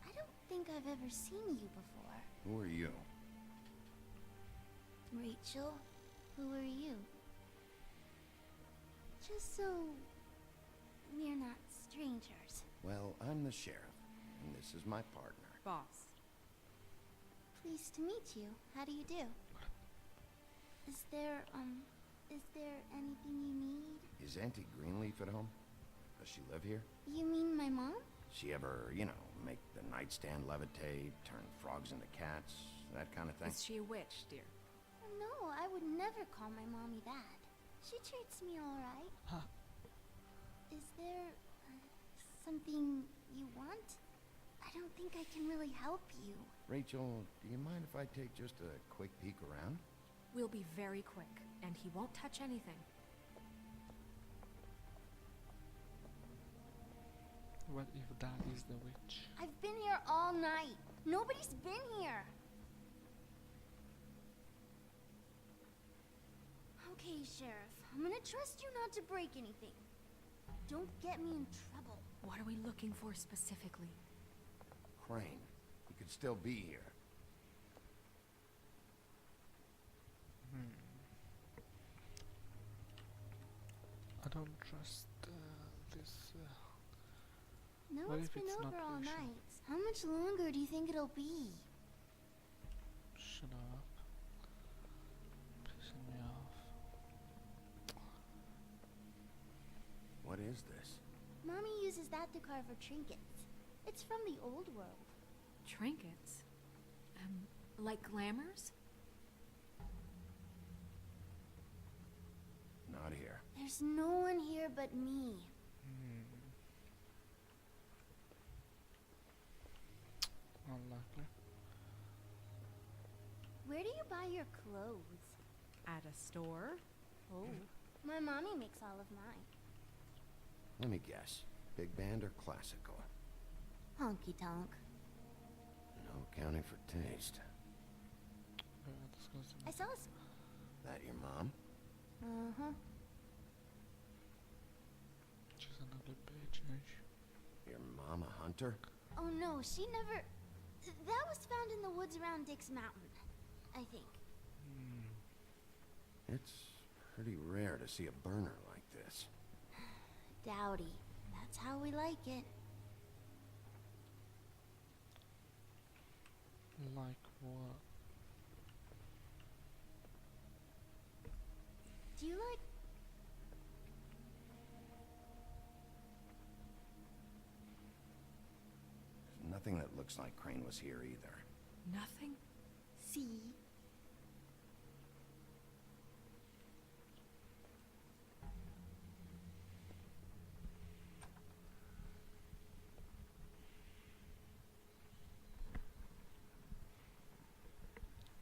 I don't think I've ever seen you before. Who are you? Rachel, who are you? Just so we're not strangers. Well, I'm the sheriff, and this is my partner. Boss. Pleased to meet you. How do you do? Is there anything you need? Is Auntie Greenleaf at home? Does she live here? You mean my mom? She ever, make the nightstand levitate, turn frogs into cats, that kind of thing. Is she a witch, dear? No, I would never call my mommy that. She treats me alright. Huh. Is there something you want? I don't think I can really help you. Rachel, do you mind if I take just a quick peek around? We'll be very quick, and he won't touch anything. What if that is the witch? I've been here all night. Nobody's been here. Okay, Sheriff. I'm gonna trust you not to break anything. Don't get me in trouble. What are we looking for specifically? Crane. He could still be here. I don't trust this. No What one's if been it's not over all Rachel? night. How much longer do you think it'll be? Shut up. Pissing me off. What is this? Mommy uses that to carve her trinkets. It's from the old world. Trinkets? Like glamours? Not here. There's no one here but me. Unlikely. Where do you buy your clothes? At a store? Oh. My mommy makes all of mine. Let me guess. Big band or classical? Honky tonk. No accounting for taste. Disgusting. I saw That your mom? Uh-huh. She's an ugly bitch, ain't she? Your mom a hunter? Oh no, she never... That was found in the woods around Dick's Mountain, I think. It's pretty rare to see a burner like this. Dowdy. That's how we like it. Like what? Do you like... There's nothing that looks like Crane was here either. Nothing? See?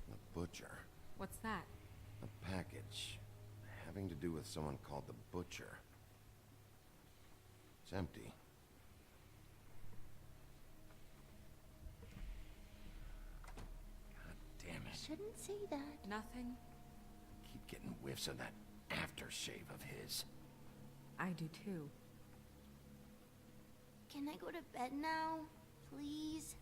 The butcher. What's that? A package. Having to do with someone called the Butcher. It's empty. God damn it. Shouldn't say that. Nothing? Keep getting whiffs of that aftershave of his. I do too. Can I go to bed now? Please?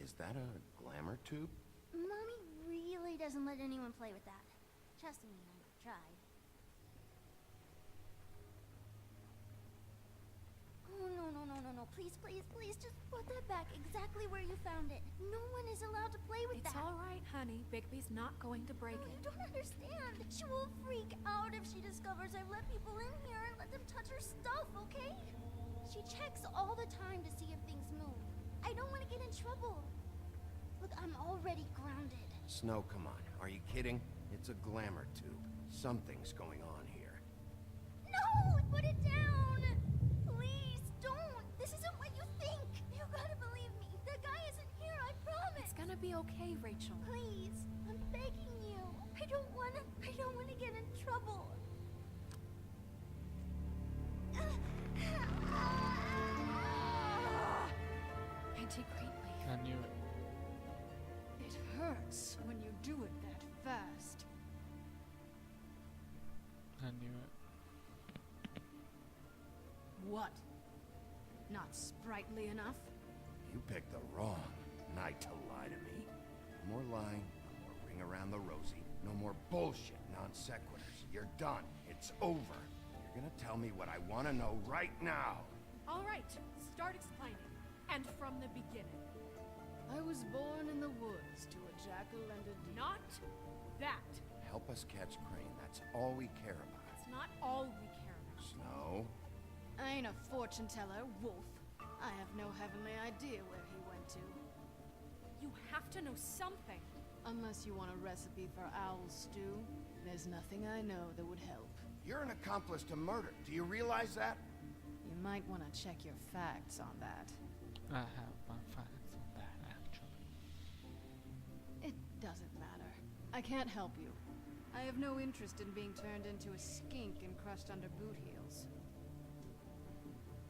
Is that a glamour tube? Mommy really doesn't let anyone play with that. Trust me, I've tried. Oh, no. Please, please, please, just put that back exactly where you found it. No one is allowed to play with It's that. all right, honey. Bigby's not going to break No, it. you don't understand. She will freak out if she discovers I've let people in here and let them touch her stuff, okay? She checks all the time to see if things move. I don't want to get in trouble. Look, I'm already grounded. Snow, come on. Are you kidding? It's a glamour tube. Something's going on here. No! Put it down! Please, don't! This isn't what you think! You gotta believe me. The guy isn't here, I promise! It's gonna be okay, Rachel. Please, I'm begging you. I don't wanna get in trouble. Auntie Greatly. I knew it. It hurts when you do it that fast. I knew it. What? Not sprightly enough? You picked the wrong night to lie to me. No more lying, no more ring around the rosy, no more bullshit non sequiturs. You're done. It's over. You're gonna tell me what I want to know right now. All right, start explaining. And from the beginning. I was born in the woods to a jackal and a deer. Not that. Help us catch Crane. That's all we care about. It's not all we care about. Snow? I ain't a fortune teller, wolf. I have no heavenly idea where he went to. You have to know something. Unless you want a recipe for owl stew, there's nothing I know that would help. You're an accomplice to murder. Do you realize that? You might want to check your facts on that. I have my facts on that, actually. It doesn't matter. I can't help you. I have no interest in being turned into a skink and crushed under boot heels.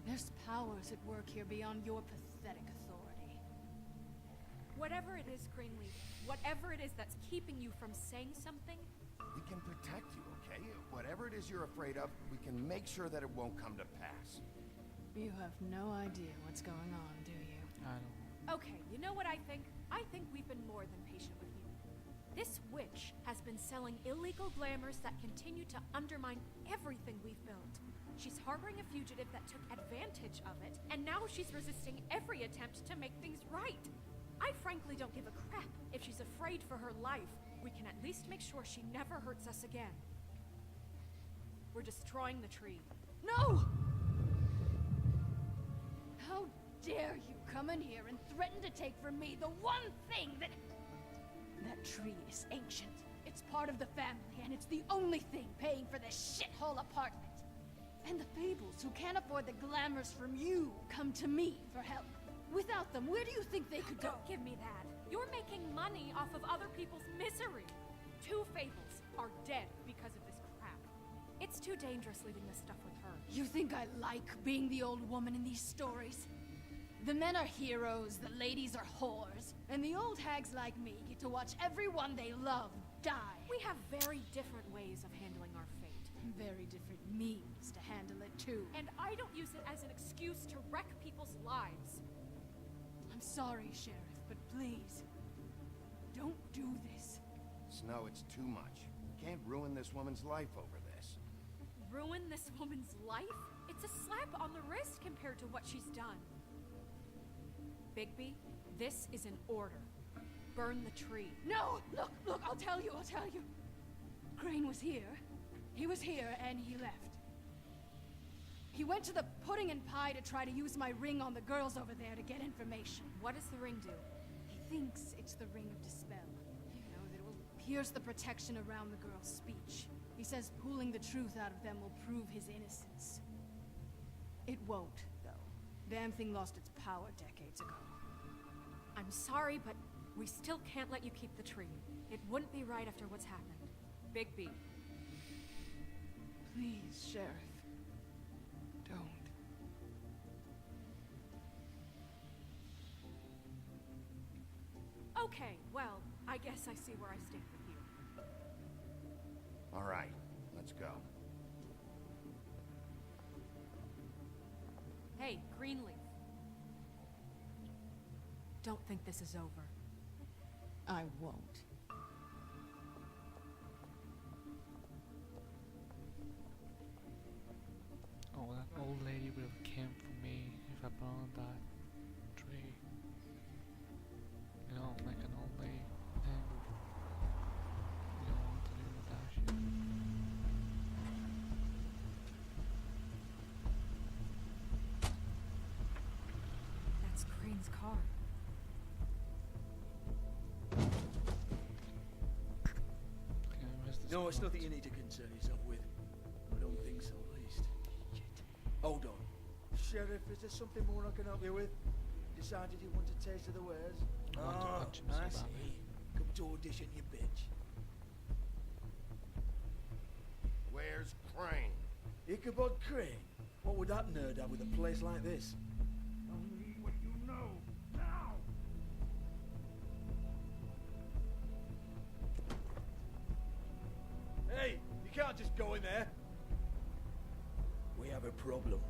There's powers at work here beyond your pathetic authority. Whatever it is, Greenleaf, whatever it is that's keeping you from saying something, We can protect you, okay? Whatever it is you're afraid of, we can make sure that it won't come to pass. You have no idea what's going on, do you? I don't. okay, you know what I think? I think we've been more than patient with you. This witch has been selling illegal glamours that continue to undermine everything we've built. She's harboring a fugitive that took advantage of it, and now she's resisting every attempt to make things right. I frankly don't give a crap if she's afraid for her life. We can at least make sure she never hurts us again. We're destroying the tree. No! How dare you come in here and threaten to take from me the one thing that... That tree is ancient. It's part of the family, and it's the only thing paying for this shithole apartment. And the Fables, who can't afford the glamours from you, come to me for help. Without them, where do you think they could go? Don't give me that. You're making money off of other people's misery. 2 Fables are dead because of this crap. It's too dangerous leaving this stuff with her. You think I like being the old woman in these stories? The men are heroes, the ladies are whores, and the old hags like me get to watch everyone they love die. We have very different ways of handling our fate. Very different means to handle it, too. And I don't use it as an excuse to wreck people's lives. I'm sorry, Sheriff, but please, don't do this. Snow, it's too much. Can't ruin this woman's life over this. Ruin this woman's life? It's a slap on the wrist compared to what she's done. Bigby, this is an order. Burn the tree. No! Look, I'll tell you. Crane was here. He was here, and he left. He went to the pudding and pie to try to use my ring on the girls over there to get information. What does the ring do? He thinks it's the ring of dispel. You know, that it will pierce the protection around the girl's speech. He says pulling the truth out of them will prove his innocence. It won't, though. Damn thing lost its power decades ago. I'm sorry, but we still can't let you keep the tree. It wouldn't be right after what's happened. Bigby. Please, Sheriff. Don't. Okay, well, I guess I see where I stand with you. All right, let's go. Hey, Greenleaf. Don't think this is over. I won't. Oh, that old lady would have came for me if I burned that tree. You know, like an old lady thing. You don't want to do that shit. That's Crane's car. Okay, where's this No, it's car? nothing you need to concern yourself with. I don't think so, at least. Hold on. Sheriff, is there something more I can help you with? Decided you want a taste of the wares? I want to punch him so I bad. see. Come to audition, you bitch. Where's Crane? Ichabod Crane? What would that nerd have with a place like this? Only what you know, now! Hey, you can't just go in there. We have a problem.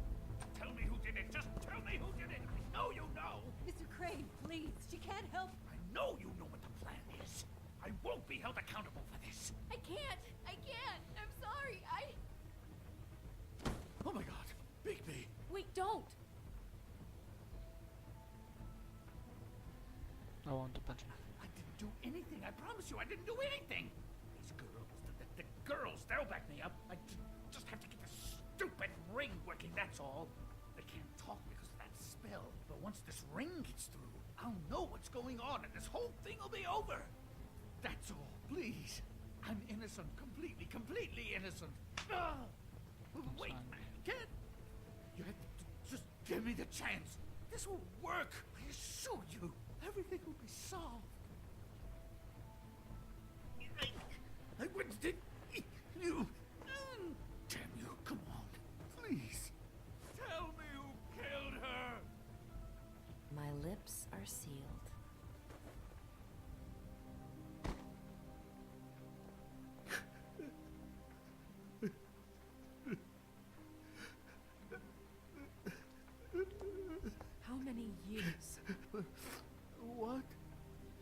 Tell me who did it. Just tell me who did it. I know you know. Mr. Crane, please. She can't help. I know you know what the plan is. I won't be held accountable for this. I can't. I'm sorry. Oh my god, Bigby. Wait, don't! I want to punch him. I didn't do anything. I promise you, I didn't do anything. These girls, the girls, they'll back me up. Just have to get the stupid ring working, that's all. They can't talk because of that spell, but once this ring gets through, I'll know what's going on and this whole thing will be over. That's all, please. I'm innocent, completely innocent. Wait, can't. You have to just give me the chance. This will work, I assure you. Everything will be solved. I wouldn't think you. Damn you, come on, please. Tell me who killed her. My lips are sealed. How many years? What?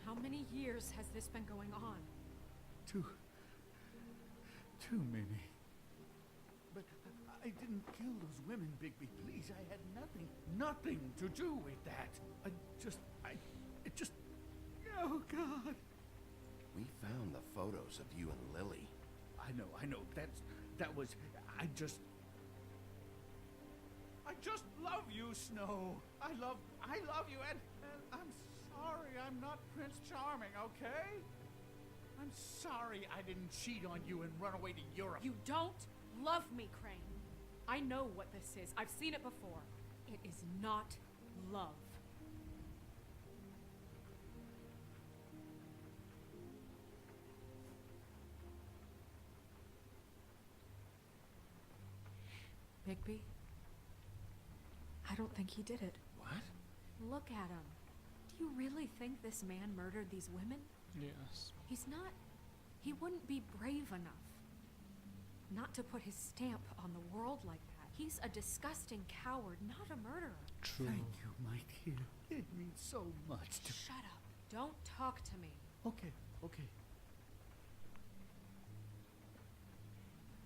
How many years has this been going on? Too many. But I didn't kill those women, Bigby. Please, I had nothing to do with that. It just, oh God. We found the photos of you and Lily. I know, I just love you, Snow. I love you, and I'm sorry I'm not Prince Charming, okay? I'm sorry I didn't cheat on you and run away to Europe. You don't love me, Crane. I know what this is. I've seen it before. It is not love. Bigby? I don't think he did it. What? Look at him. Do you really think this man murdered these women? Yes. He wouldn't be brave enough not to put his stamp on the world like that. He's a disgusting coward, not a murderer. True. Thank you, my dear. It means so much to... Shut up. Don't talk to me. Okay.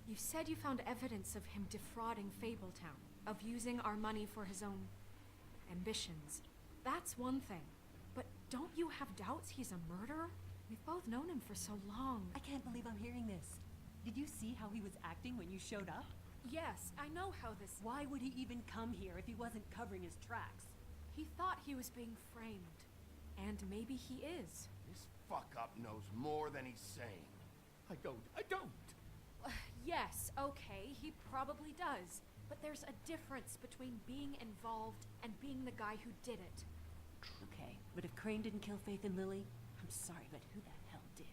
You said you found evidence of him defrauding Fabletown, of using our money for his own ambitions. That's one thing. But don't you have doubts he's a murderer? We've both known him for so long. I can't believe I'm hearing this. Did you see how he was acting when you showed up? Yes, I know how this... Why would he even come here if he wasn't covering his tracks? He thought he was being framed. And maybe he is. This fuck-up knows more than he's saying. I don't. Yes, okay, he probably does. But there's a difference between being involved and being the guy who did it. Okay, but if Crane didn't kill Faith and Lily, I'm sorry, but who the hell did?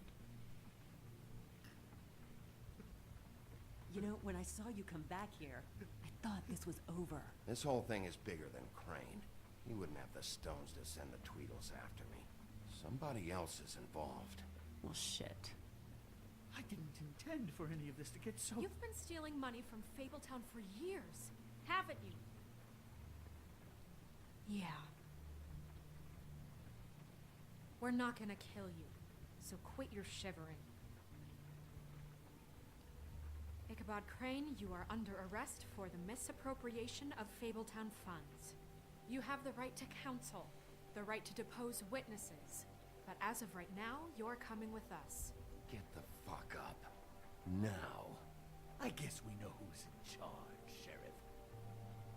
You know, when I saw you come back here, I thought this was over. This whole thing is bigger than Crane. He wouldn't have the stones to send the Tweedles after me. Somebody else is involved. Well, shit. I didn't intend for any of this to get so... You've been stealing money from Fabletown for years, haven't you? Yeah. We're not gonna kill you, so quit your shivering. Ichabod Crane, you are under arrest for the misappropriation of Fabletown funds. You have the right to counsel, the right to depose witnesses, but as of right now, you're coming with us. Get the fuck up. Now. I guess we know who's in charge, Sheriff.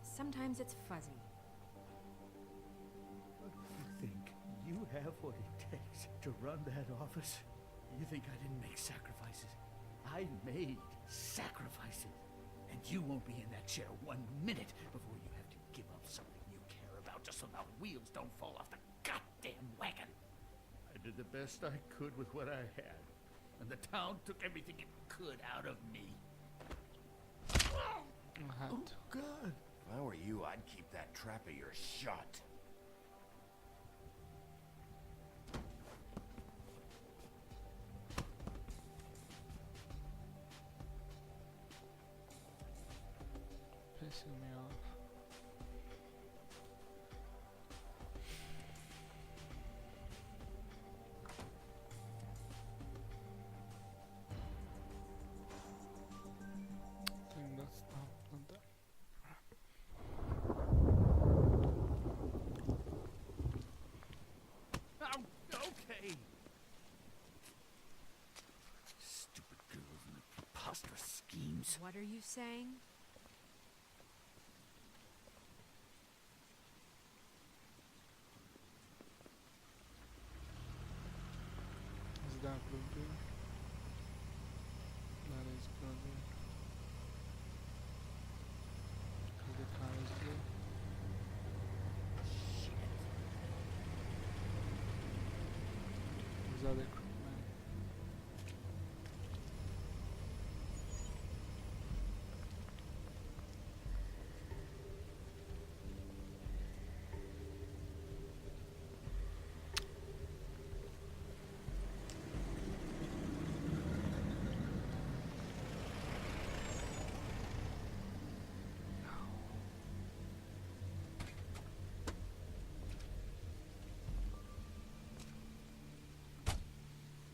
Sometimes it's fuzzy. You think you have what it takes to run that office? You think I didn't make sacrifices? I made sacrifices. And you won't be in that chair 1 minute before you have to give up something you care about just so the wheels don't fall off the goddamn wagon. I did the best I could with what I had. And the town took everything it could out of me. Oh, God. If I were you, I'd keep that trap of yours shut. Pissing me off. I think that's not that. Okay. Stupid girls and their preposterous schemes. What are you saying? that crooked? That is crooked. Crooked car is blue. These are the crooked man.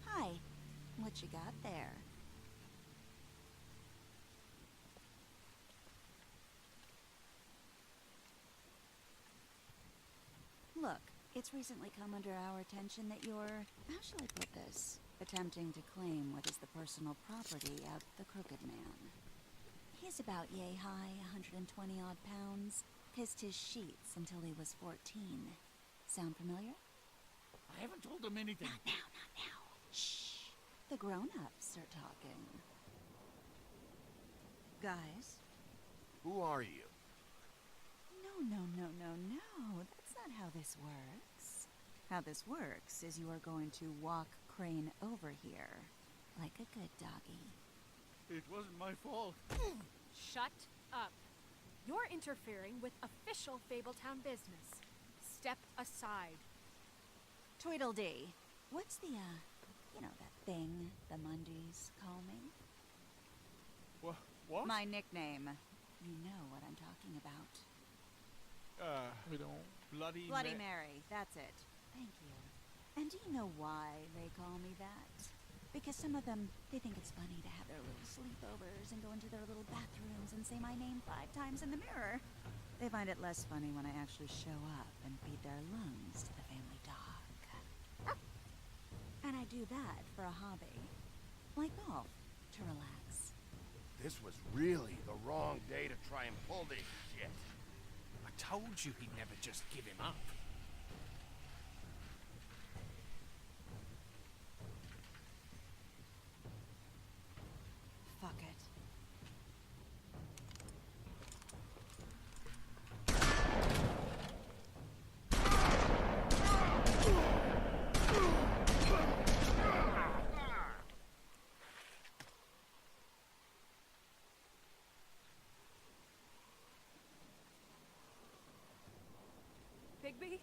Hi. What you got there? Look, it's recently come under our attention that you're, how shall I put this, attempting to claim what is the personal property of the Crooked Man. He's about yay high, 120 odd pounds, pissed his sheets until he was 14. Sound familiar? I haven't told him anything. Not now, not now. Shh. The grown-ups are talking. Guys? Who are you? No. That's not how this works. How this works is you are going to walk Crane over here. Like a good doggy. It wasn't my fault. Shut up. You're interfering with official Fabletown business. Step aside. Tweedledee. What's the, you know, that thing the Mundies call me? What? My nickname. You know what I'm talking about. We don't. Bloody Mary, that's it. Thank you. And do you know why they call me that? Because some of them, they think it's funny to have their little sleepovers and go into their little bathrooms and say my name 5 times in the mirror. They find it less funny when I actually show up and feed their lungs to the family dog. And I do that for a hobby. Like golf, to relax. This was really the wrong day to try and pull this shit. I told you he'd never just give him up. Fuck it. Bigby?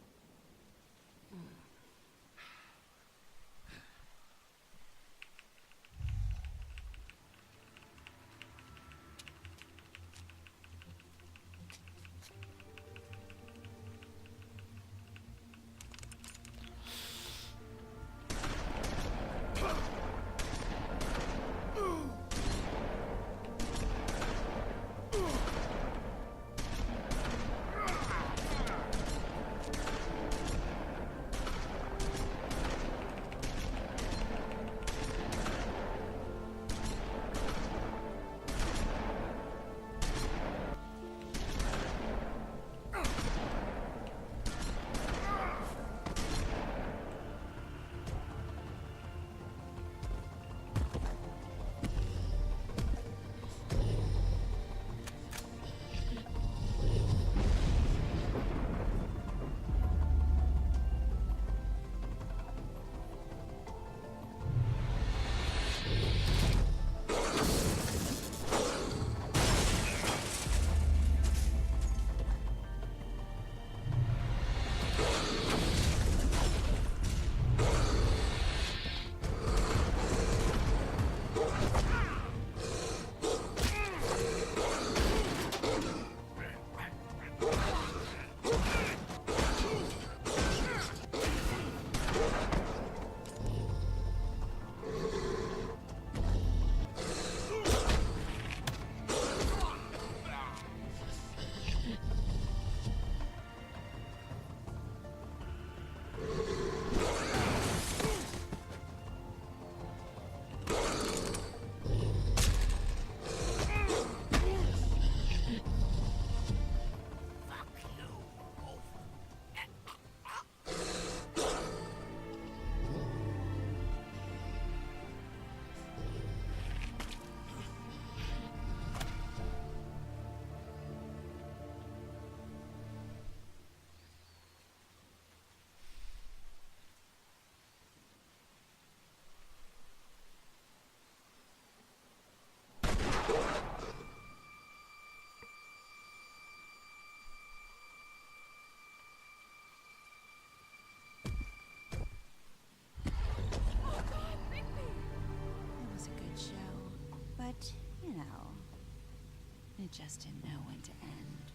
It just didn't know when to end.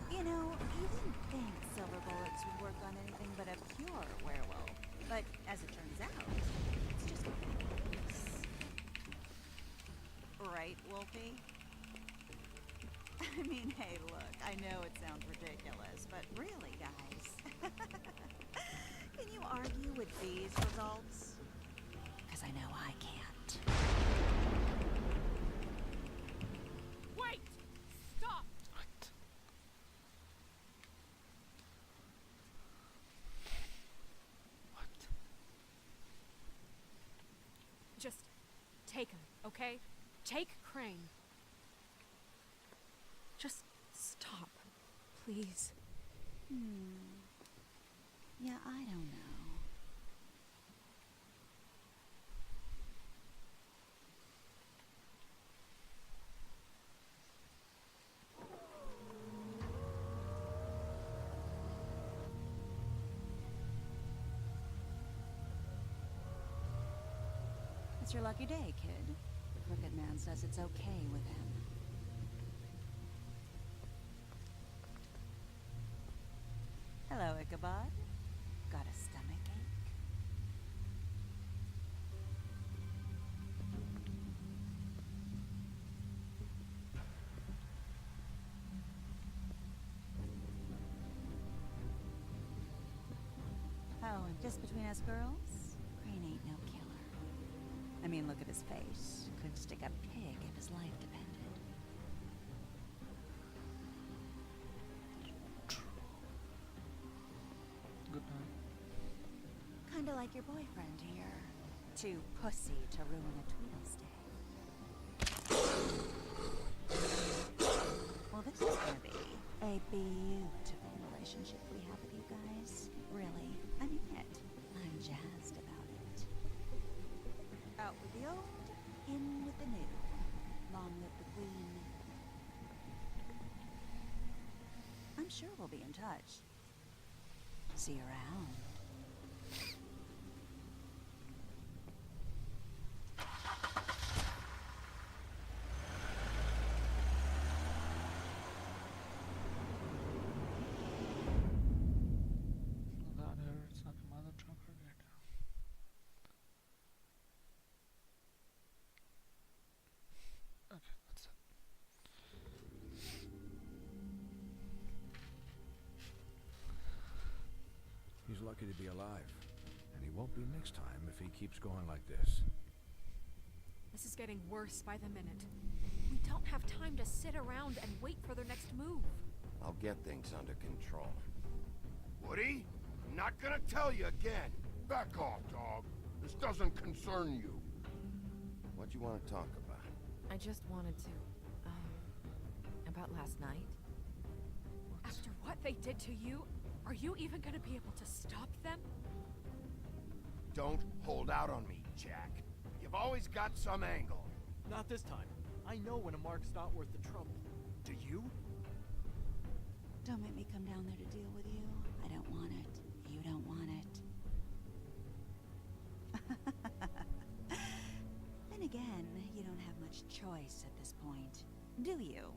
You know, you didn't think silver bullets would work on anything but a pure werewolf. But as it turns out, it's just worse. Right, Wolfie? I mean, hey, look, I know it sounds ridiculous, but really, guys, can you argue with these results? Because I know I can't. Wait! Stop! What? What? Just take him, okay? Take Crane. Just stop, please. Yeah, I don't know. It's your lucky day, kid. The Crooked Man says it's okay with him. Hello, Ichabod. Got a stomach ache? Oh, and just between us girls, Crane ain't no killer. I mean, look at his face. Could stick a pig if his life depended. Good night. Kinda like your boyfriend here. Too pussy to ruin a Tweedlestay. Well, this is gonna be a beautiful relationship we have with you guys. Really, I mean it. I'm jazzed about it. Out with the old, in with the new. Long live the queen. I'm sure we'll be in touch. See you around. That hurts like a mother trucker did. Okay, that's it. He's lucky to be alive. And he won't be next time if he keeps going like this. This is getting worse by the minute. We don't have time to sit around and wait for their next move. I'll get things under control. Woody? I'm not gonna tell you again. Back off, dog. This doesn't concern you. What do you want to talk about? I just wanted to, about last night. After what they did to you, are you even gonna be able to stop them? Don't hold out on me, Jack. You've always got some angle. Not this time. I know when a mark's not worth the trouble. Do you? Don't make me come down there to deal with you. I don't want it. You don't want it. Then again, you don't have much choice at this point, do you?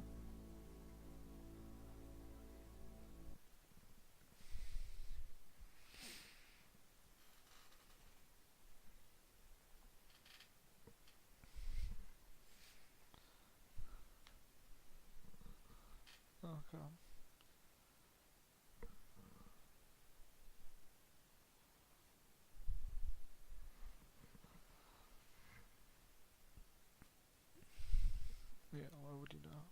Okay. Yeah, why would you know?